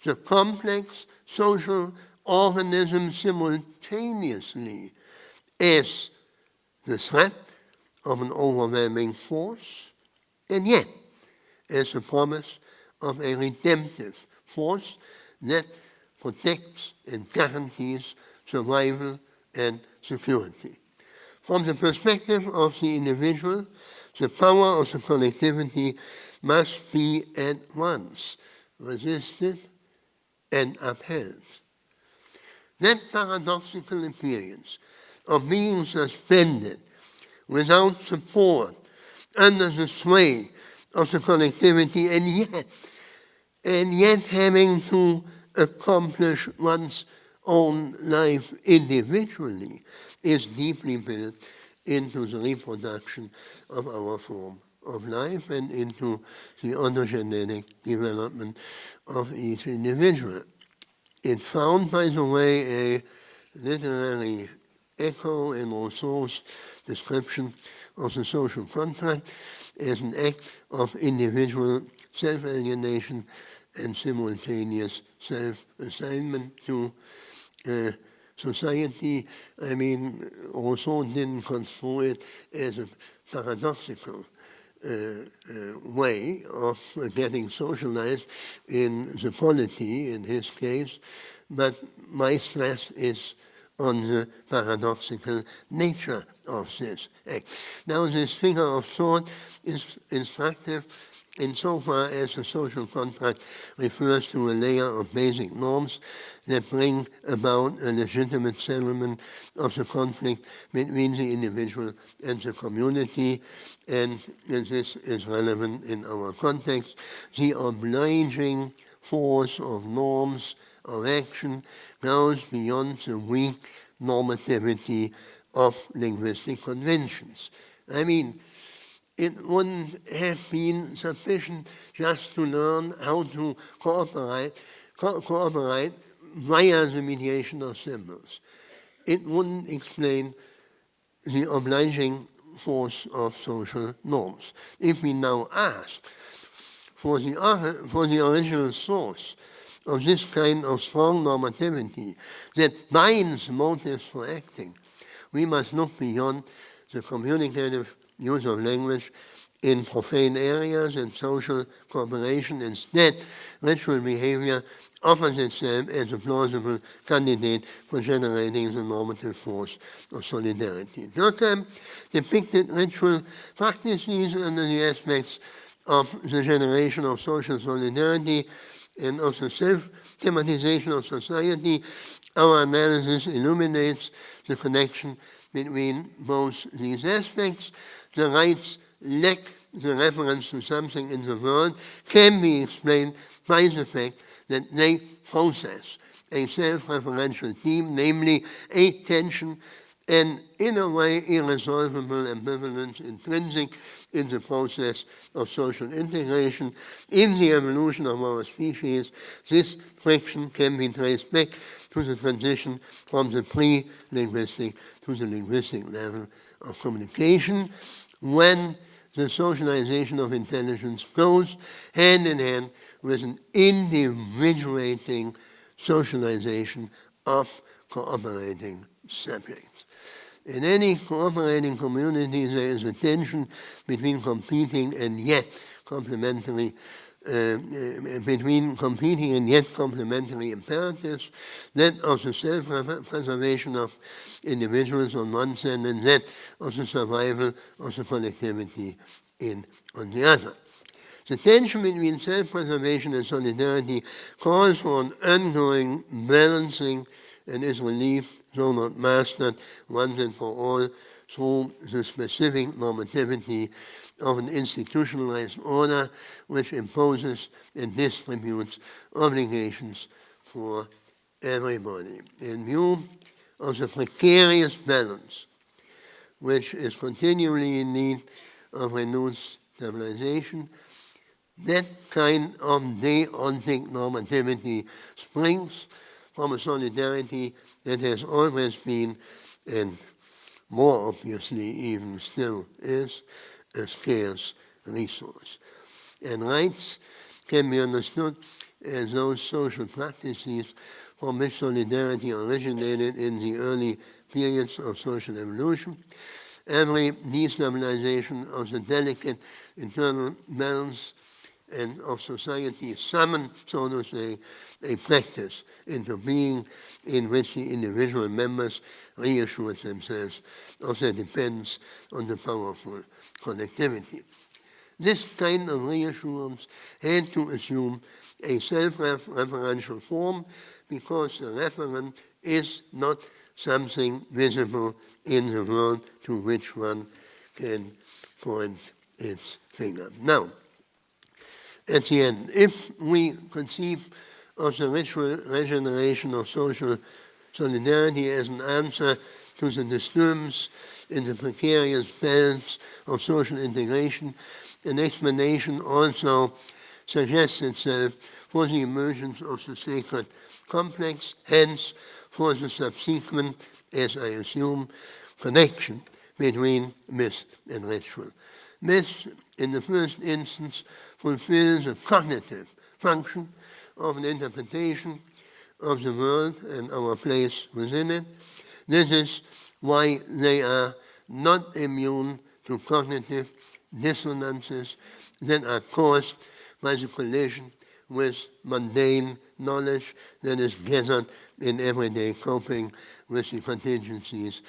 the complex social organism simultaneously as the threat of an overwhelming force, and yet as the promise of a redemptive force that protects and guarantees survival and security. From the perspective of the individual, the power of the collectivity must be at once resisted and upheld. That paradoxical experience of being suspended without support under the sway of the collectivity and yet having to accomplish one's own life individually is deeply built into the reproduction of our form of life and into the ontogenetic development of each individual. It found, by the way, a literary echo in Rousseau's description of the social contract as an act of individual self-alienation and simultaneous self-assignment to society. I mean, Rousseau didn't construe it as a paradoxical way of getting socialized in the polity, in his case, but my stress is on the paradoxical nature of this act. Now, this figure of thought is instructive insofar as the social contract refers to a layer of basic norms that bring about a legitimate settlement of the conflict between the individual and the community, and this is relevant in our context. The obliging force of norms of action goes beyond the weak normativity of linguistic conventions. I mean, it wouldn't have been sufficient just to learn how to cooperate via the mediation of symbols. It wouldn't explain the obliging force of social norms. If we now ask for the original source of this kind of strong normativity that binds motives for acting, we must look beyond the communicative use of language in profane areas and social cooperation. Instead, ritual behavior offers itself as a plausible candidate for generating the normative force of solidarity. Durkheim depicted ritual practices under the aspects of the generation of social solidarity and of the self-thematization of society. Our analysis illuminates the connection between both these aspects. The rites lack the reference to something in the world can be explained by the fact that they possess a self-referential theme, namely a tension and, in a way, irresolvable ambivalence intrinsic in the process of social integration. In the evolution of our species, this friction can be traced back to the transition from the pre-linguistic to the linguistic level of communication, when the socialization of intelligence goes hand in hand with an individuating socialization of cooperating subjects. In any cooperating community, there is a tension between competing and yet complementary imperatives, that of the self-preservation of individuals on one side and that of the survival of the collectivity on the other. The tension between self-preservation and solidarity calls for an ongoing balancing and is relieved, though not mastered, once and for all through the specific normativity of an institutionalized order which imposes and distributes obligations for everybody. In view of the precarious balance, which is continually in need of renewed stabilization, that kind of deontic normativity springs from a solidarity that has always been, and more obviously even still is, a scarce resource. And rights can be understood as those social practices from which solidarity originated in the early periods of social evolution. Every destabilization of the delicate internal balance and of society summon, so to say, a practice into being in which the individual members reassure themselves of their dependence on the powerful collectivity. This kind of reassurance had to assume a self-referential form because the referent is not something visible in the world to which one can point its finger. Now, at the end, if we conceive of the ritual regeneration of social solidarity as an answer to the disturbance in the precarious balance of social integration, an explanation also suggests itself for the emergence of the sacred complex, hence for the subsequent, as I assume, connection between myth and ritual. Myth, in the first instance, fulfills a cognitive function of an interpretation of the world and our place within it. This is why they are not immune to cognitive dissonances that are caused by the collision with mundane knowledge that is gathered in everyday coping with the contingencies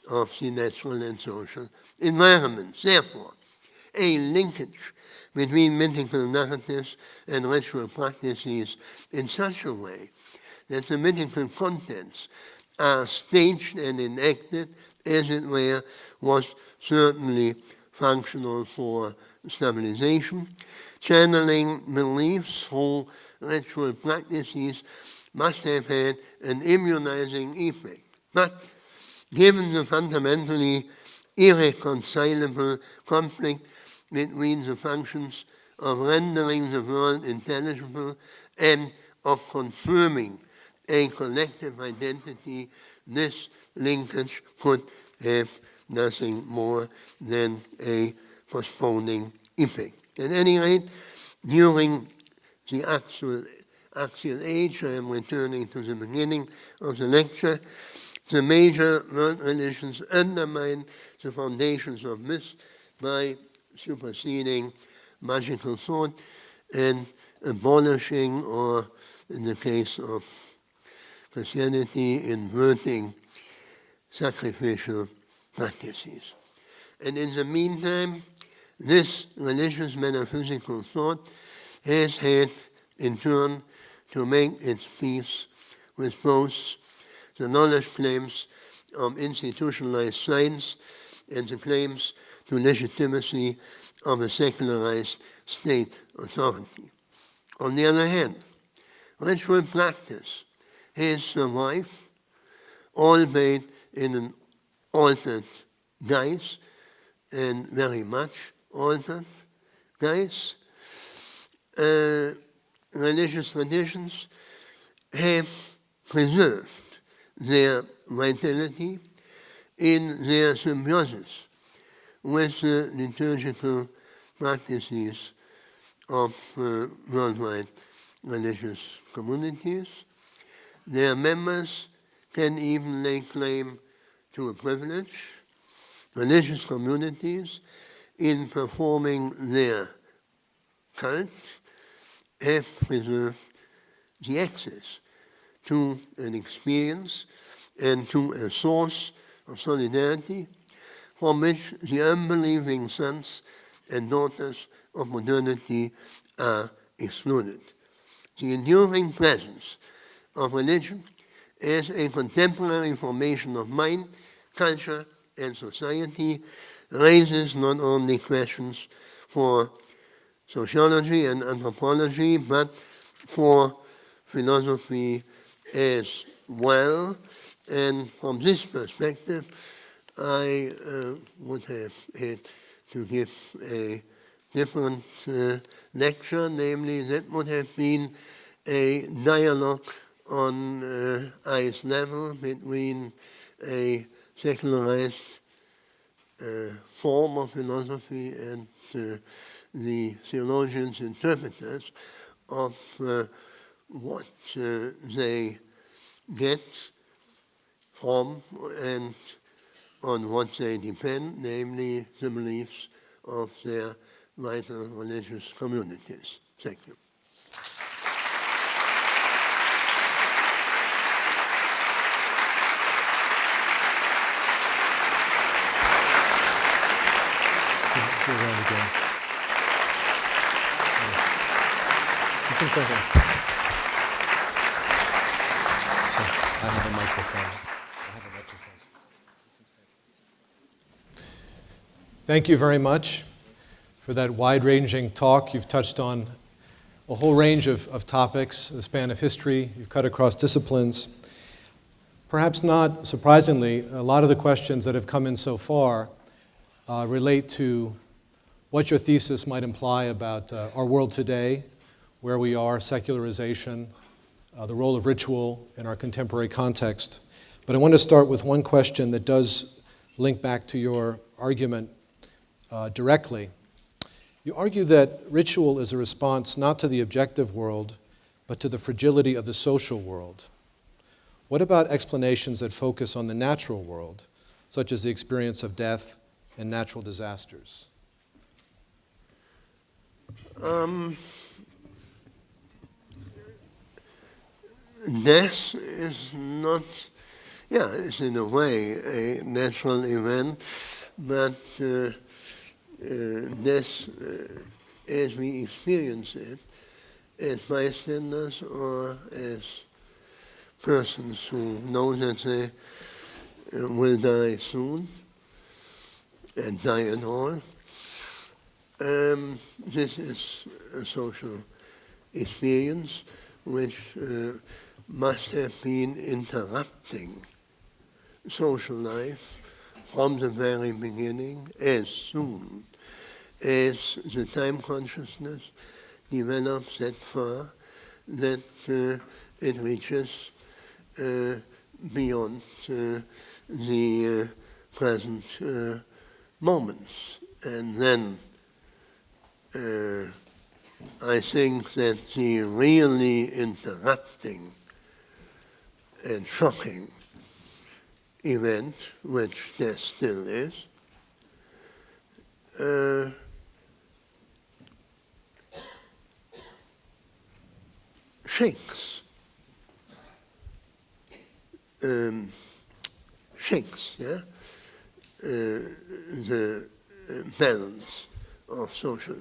of the natural and social environments. Therefore, a linkage between mythical narratives and ritual practices in such a way that the mythical contents are staged and enacted, as it were, was certainly functional for stabilization. Channeling beliefs through ritual practices must have had an immunizing effect. But given the fundamentally irreconcilable conflict between the functions of rendering the world intelligible and of confirming a collective identity, this linkage could have nothing more than a postponing effect. At any rate, during the axial age, I am returning to the beginning of the lecture, the major world religions undermine the foundations of myth by superseding magical thought and abolishing, or in the case of Christianity, inverting sacrificial practices. And in the meantime, this religious metaphysical thought has had, in turn, to make its peace with both the knowledge claims of institutionalized science and the claims to legitimacy of a secularized state authority. On the other hand, ritual practice has survived, albeit in an altered guise, and very much altered guise. Religious traditions have preserved their vitality in their symbiosis with the liturgical practices of worldwide religious communities. Their members can even lay claim to a privilege. Religious communities, in performing their cult, have preserved the access to an experience and to a source of solidarity from which the unbelieving sons and daughters of modernity are excluded. The enduring presence of religion as a contemporary formation of mind, culture, and society raises not only questions for sociology and anthropology, but for philosophy as well. And from this perspective, I would have had to give a different lecture, namely that would have been a dialogue on eyes level between a secularized form of philosophy and the theologians, interpreters of what they get from and on what they depend, namely the beliefs of their vital religious communities. Thank you. Go around again. You can stay here. So, I have a microphone. Thank you very much for that wide-ranging talk. You've touched on a whole range of topics, the span of history. You've cut across disciplines. Perhaps not surprisingly, a lot of the questions that have come in so far relate to what your thesis might imply about our world today, where we are, secularization, the role of ritual in our contemporary context. But I want to start with one question that does link back to your argument directly. You argue that ritual is a response not to the objective world, but to the fragility of the social world. What about explanations that focus on the natural world, such as the experience of death and natural disasters? Death is not, it's in a way a natural event, but death, as we experience it, as bystanders or as persons who know that they will die soon and die at all, this is a social experience which must have been interrupting social life from the very beginning, as soon as the time consciousness develops that far that it reaches beyond the present moments. And then I think that the really interrupting and shocking event, which there still is, shakes the balance of social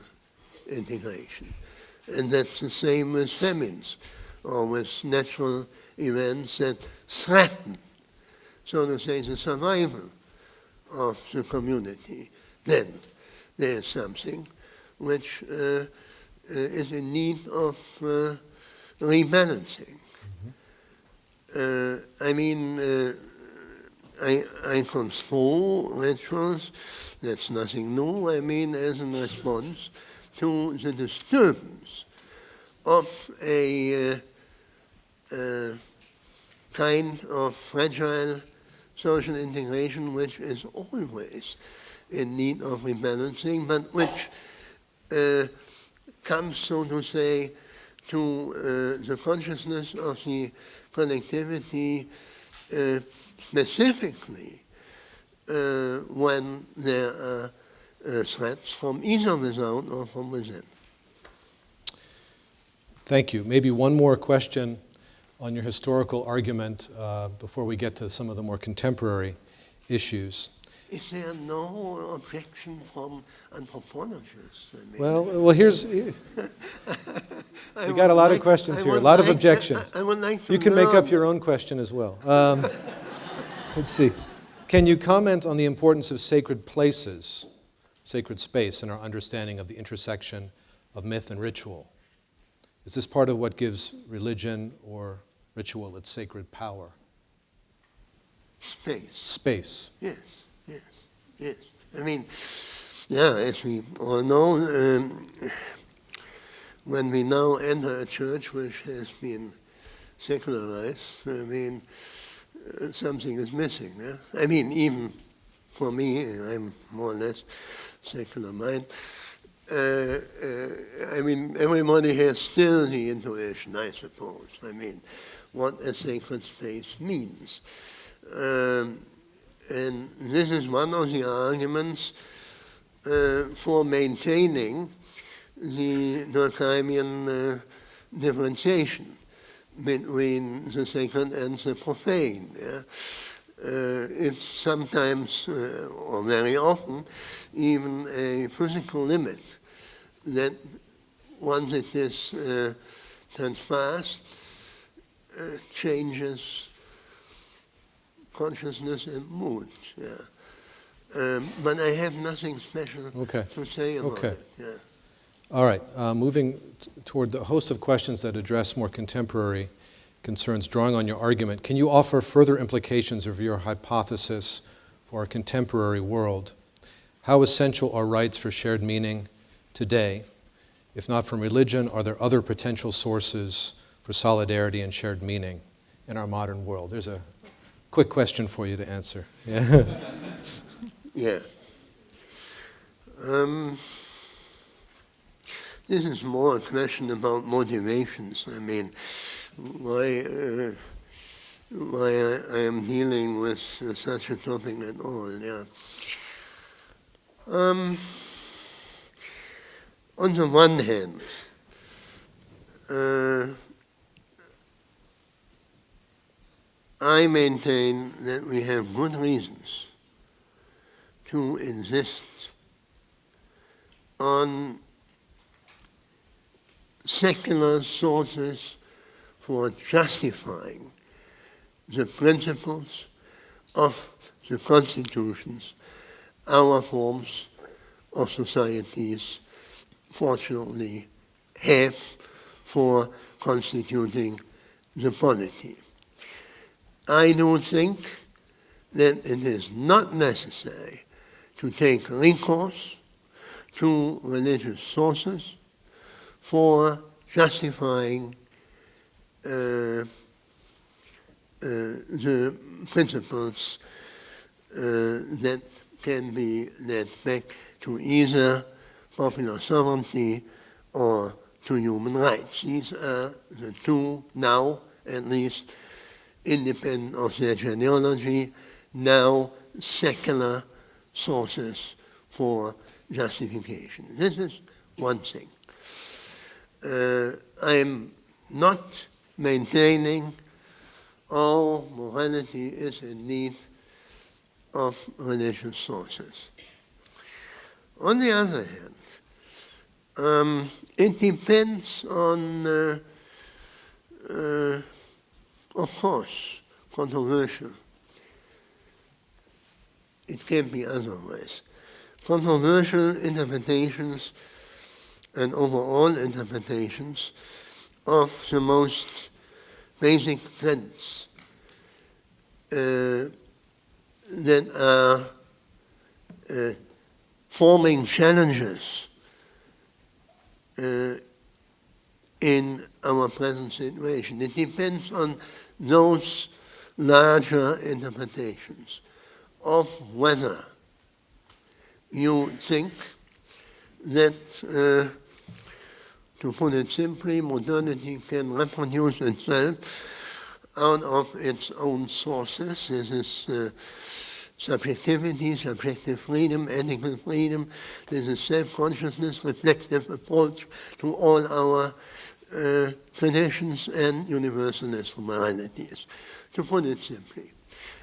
integration. And that's the same with famines or with natural events that threaten, so to say, the survival of the community. Then there is something which is in need of rebalancing. I construe rituals, that's nothing new, as a response to the disturbance of a kind of fragile social integration which is always in need of rebalancing, but which comes, so to say, to the consciousness of the collectivity specifically when there are threats from either without or from within. Thank you. Maybe one more question on your historical argument before we get to some of the more contemporary issues. Is there no objection from anthropologists? Well, here's... You got a lot of questions here, a lot of objections. I would like to You can make up your own question as well. Let's see. Can you comment on the importance of sacred places, sacred space, in our understanding of the intersection of myth and ritual? Is this part of what gives religion or ritual its sacred power? Space. Space. Yes. As we all know, when we now enter a church which has been secularized, something is missing. Even for me, I'm more or less secular mind. Everybody has still the intuition, I suppose. What a sacred space means. And this is one of the arguments for maintaining the Durkheimian differentiation between the sacred and the profane. Yeah? It's sometimes, or very often, even a physical limit that once it is transpassed, changes consciousness and mood. Yeah. But I have nothing special to say about it. Yeah. All right, moving toward the host of questions that address more contemporary concerns, drawing on your argument, can you offer further implications of your hypothesis for our contemporary world? How essential are rights for shared meaning today? If not from religion, are there other potential sources for solidarity and shared meaning in our modern world? There's a quick question for you to answer. Yeah. Yeah. This is more a question about motivations. I mean, why I am dealing with such a topic at all. Yeah. On the one hand, I maintain that we have good reasons to insist on secular sources for justifying the principles of the constitutions our forms of societies fortunately have for constituting the polity. I do think that it is not necessary to take recourse to religious sources for justifying the principles that can be led back to either popular sovereignty or to human rights. These are the two now, at least, independent of their genealogy, now secular sources for justification. This is one thing. I am not maintaining all morality is in need of religious sources. On the other hand, it depends on, of course, controversial. It can't be otherwise. Controversial interpretations and overall interpretations of the most basic trends that are forming challenges in our present situation. It depends on those larger interpretations of whether you think that, to put it simply, modernity can reproduce itself out of its own sources. This is subjectivity, subjective freedom, ethical freedom. This is self-consciousness, reflective approach to all our traditions and universalist moralities. To put it simply,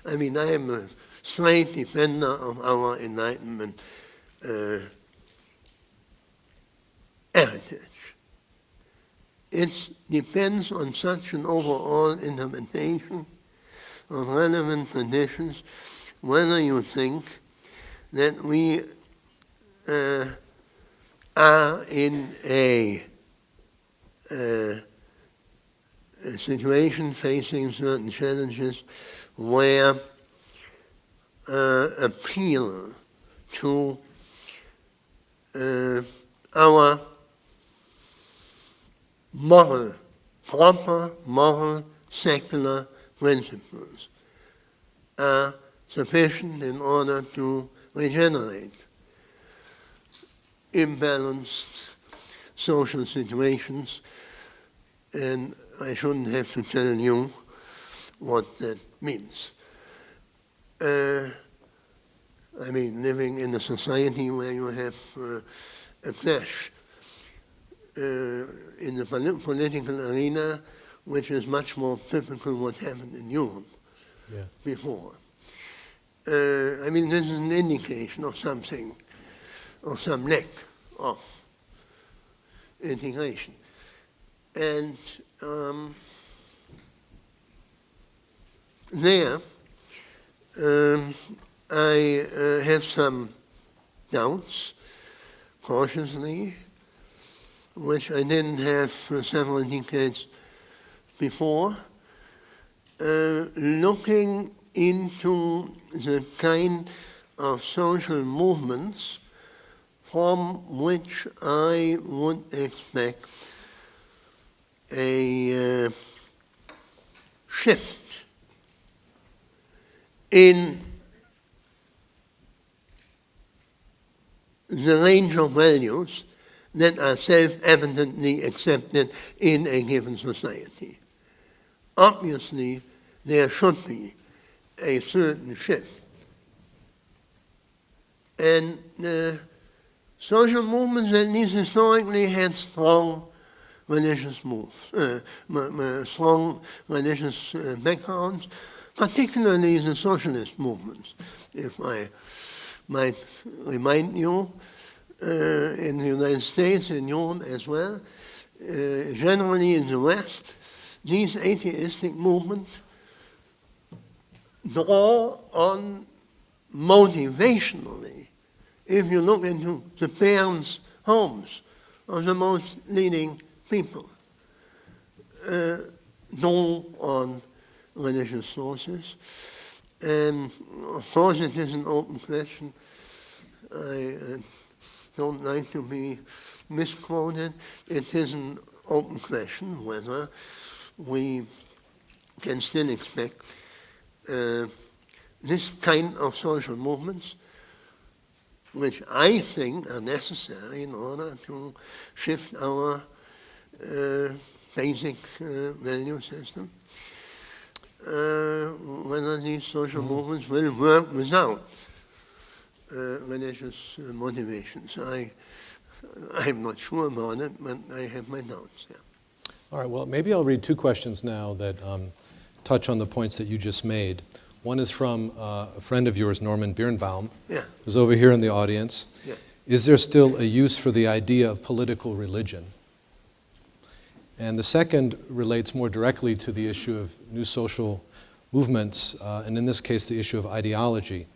I mean, I am a straight defender of our Enlightenment heritage. It depends on such an overall interpretation of relevant traditions whether you think that we are in a situation facing certain challenges where appeal to our proper moral, secular principles are sufficient in order to regenerate imbalanced social situations. And I shouldn't have to tell you what that means. I mean, living in a society where you have a clash in the political arena, which is much more typical what happened in Europe before. I mean, this is an indication of something, of some lack of integration. And there, I have some doubts, cautiously, which I didn't have for several decades before, looking into the kind of social movements from which I would expect a shift in the range of values that are self-evidently accepted in a given society. Obviously, there should be a certain shift. And social movements, at least historically, had strong religious strong religious backgrounds, particularly the socialist movements. If I might remind you, in the United States, in Europe as well, generally in the West, these atheistic movements draw on motivationally. If you look into the parents' homes of the most leading people, draw on religious sources. And of course it is an open question. I don't like to be misquoted. It is an open question whether we can still expect this kind of social movements, which I think are necessary in order to shift our basic value system, whether these social movements will work without religious motivations. I'm not sure about it, but I have my doubts. Yeah. All right, well, maybe I'll read two questions now that touch on the points that you just made. One is from a friend of yours, Norman Birnbaum, who's over here in the audience. Yeah. Is there still a use for the idea of political religion? And the second relates more directly to the issue of new social movements, and in this case, the issue of ideology.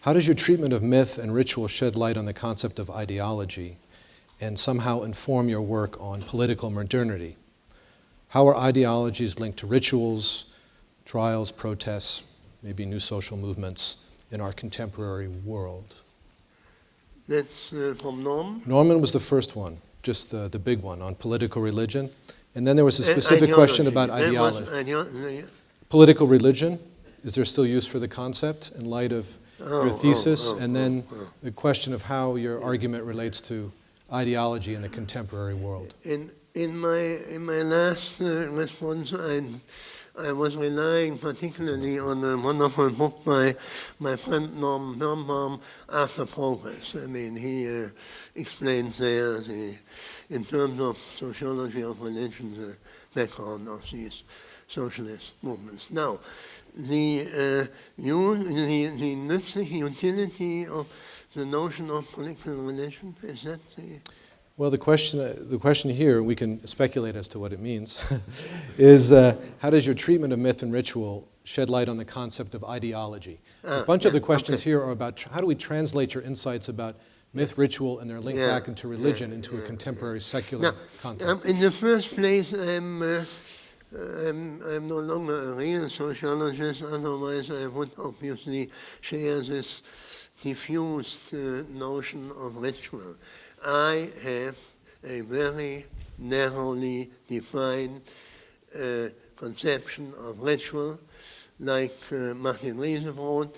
How does your treatment of myth and ritual shed light on the concept of ideology and somehow inform your work on political modernity? How are ideologies linked to rituals, trials, protests, maybe new social movements in our contemporary world? That's from Norman? Norman was the first one, just the big one on political religion. And then there was a specific question about ideology. Political religion, is there still use for the concept in light of your thesis? And then the question of how your argument relates to ideology in the contemporary world. In my last response, I was relying particularly on a wonderful book by my friend Norman Birnbaum, After Progress. I mean, he explains there, in terms of sociology of religion, the background of these socialist movements. Now, the nützliche utility of the notion of political religion, is that the... Well, the question here, we can speculate as to what it means, is how does your treatment of myth and ritual shed light on the concept of ideology? A bunch of the questions here are about how do we translate your insights about myth, ritual, and their link back into religion into a contemporary secular context? In the first place, I'm no longer a real sociologist, otherwise I would obviously share this diffused notion of ritual. I have a very narrowly defined conception of ritual, like Martin Riese wrote.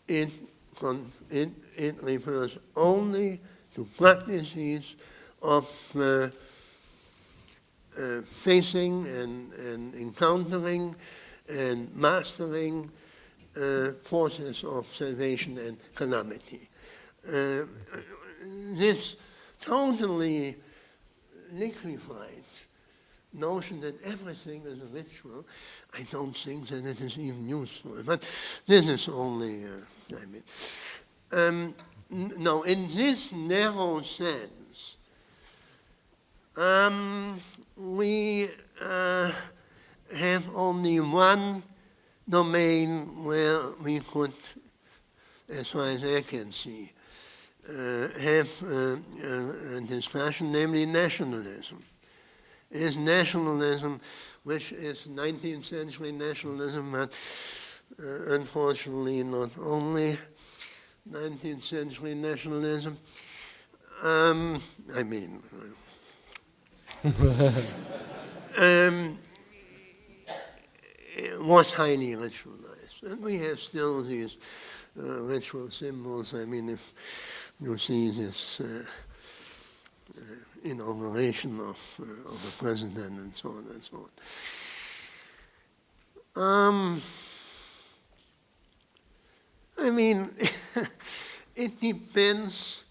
It refers only to practices of facing and encountering and mastering forces of salvation and calamity. This totally liquefied notion that everything is a ritual, I don't think that it is even useful. But this is only, no, in this narrow sense, we have only one domain where we could, as far as I can see, have a discussion, namely nationalism. Is nationalism, which is 19th century nationalism, but unfortunately not only 19th century nationalism. Was highly ritualized. And we have still these ritual symbols. I mean, if you see this inauguration of the president and so on and so on. I mean, it depends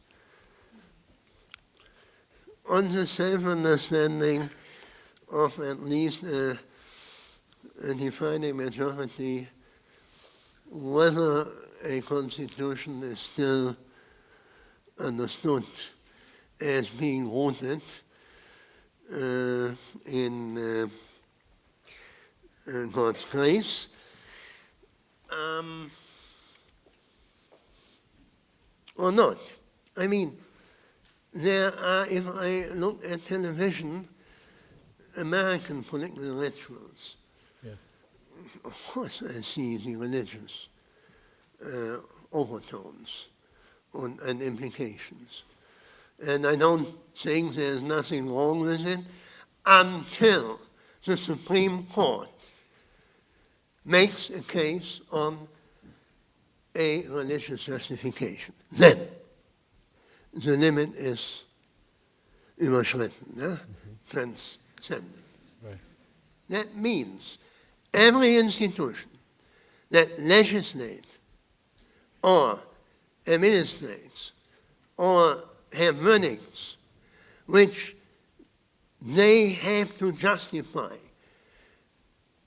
on the self-understanding of at least a defining majority whether a constitution is still understood as being rooted in God's grace, or not. I mean, there are, if I look at television, American political rituals. Yeah. Of course I see the religious overtones and implications. And I don't think there's nothing wrong with it until the Supreme Court makes a case on a religious justification. Then the limit is überschritten, transcended. Right. That means every institution that legislates or administrates or have verdicts which they have to justify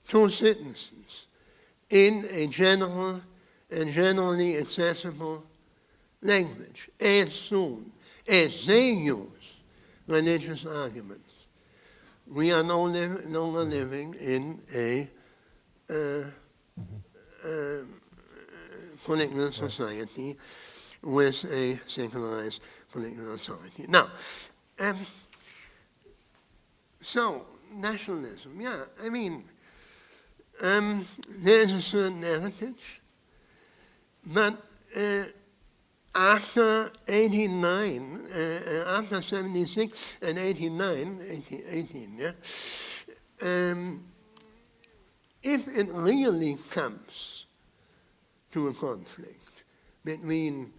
to citizens in a general and generally accessible language as soon as they use religious arguments. We are no longer living in a political society with a secularized political authority. Now, so nationalism, yeah, I mean, there is a certain heritage, but after 89, after 76 and 89, 18, yeah, if it really comes to a conflict between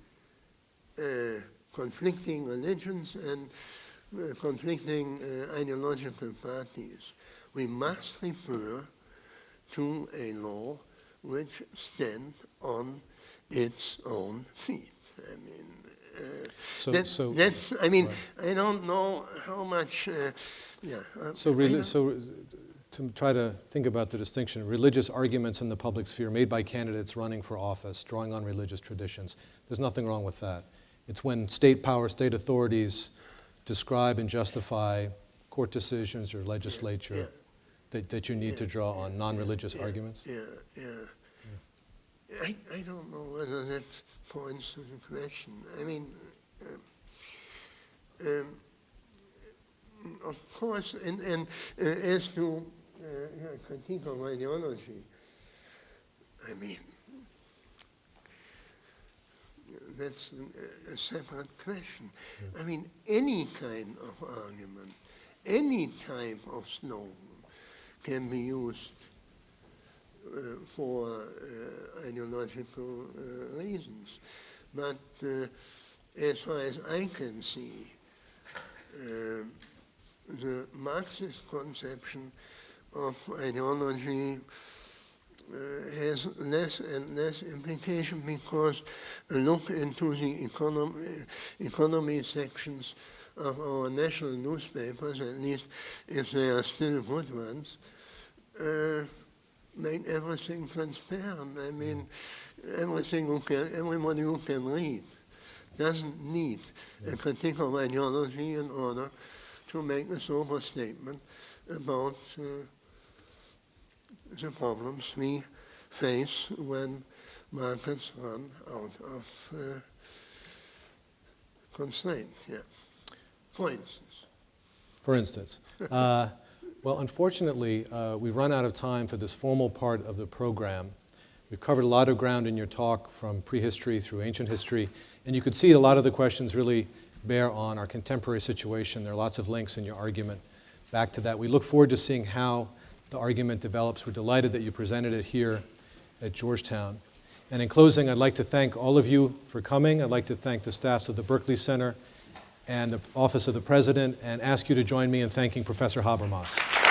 conflicting religions and conflicting ideological parties, we must refer to a law which stands on its own feet. I mean, that's. I mean, right. I don't know how much. So to try to think about the distinction, religious arguments in the public sphere made by candidates running for office, drawing on religious traditions. There's nothing wrong with that. It's when state power, state authorities describe and justify court decisions or legislature that you need to draw on non-religious arguments. I don't know whether that points to the question. I mean, of course, and as to critique of ideology, I mean, that's a separate question. I mean, any kind of argument, any type of slogan can be used for ideological reasons. But as far as I can see, the Marxist conception of ideology has less and less implication because a look into the economy sections of our national newspapers, at least if they are still good ones, make everything transparent. I mean, everybody who can read doesn't need a particular ideology in order to make a sober statement about the problems we face when markets run out of constraint. Yeah. For instance. Well, unfortunately, we've run out of time for this formal part of the program. We've covered a lot of ground in your talk, from prehistory through ancient history, and you could see a lot of the questions really bear on our contemporary situation. There are lots of links in your argument back to that. We look forward to seeing how the argument develops. We're delighted that you presented it here at Georgetown. And in closing, I'd like to thank all of you for coming. I'd like to thank the staffs of the Berkley Center and the Office of the President, and ask you to join me in thanking Professor Habermas.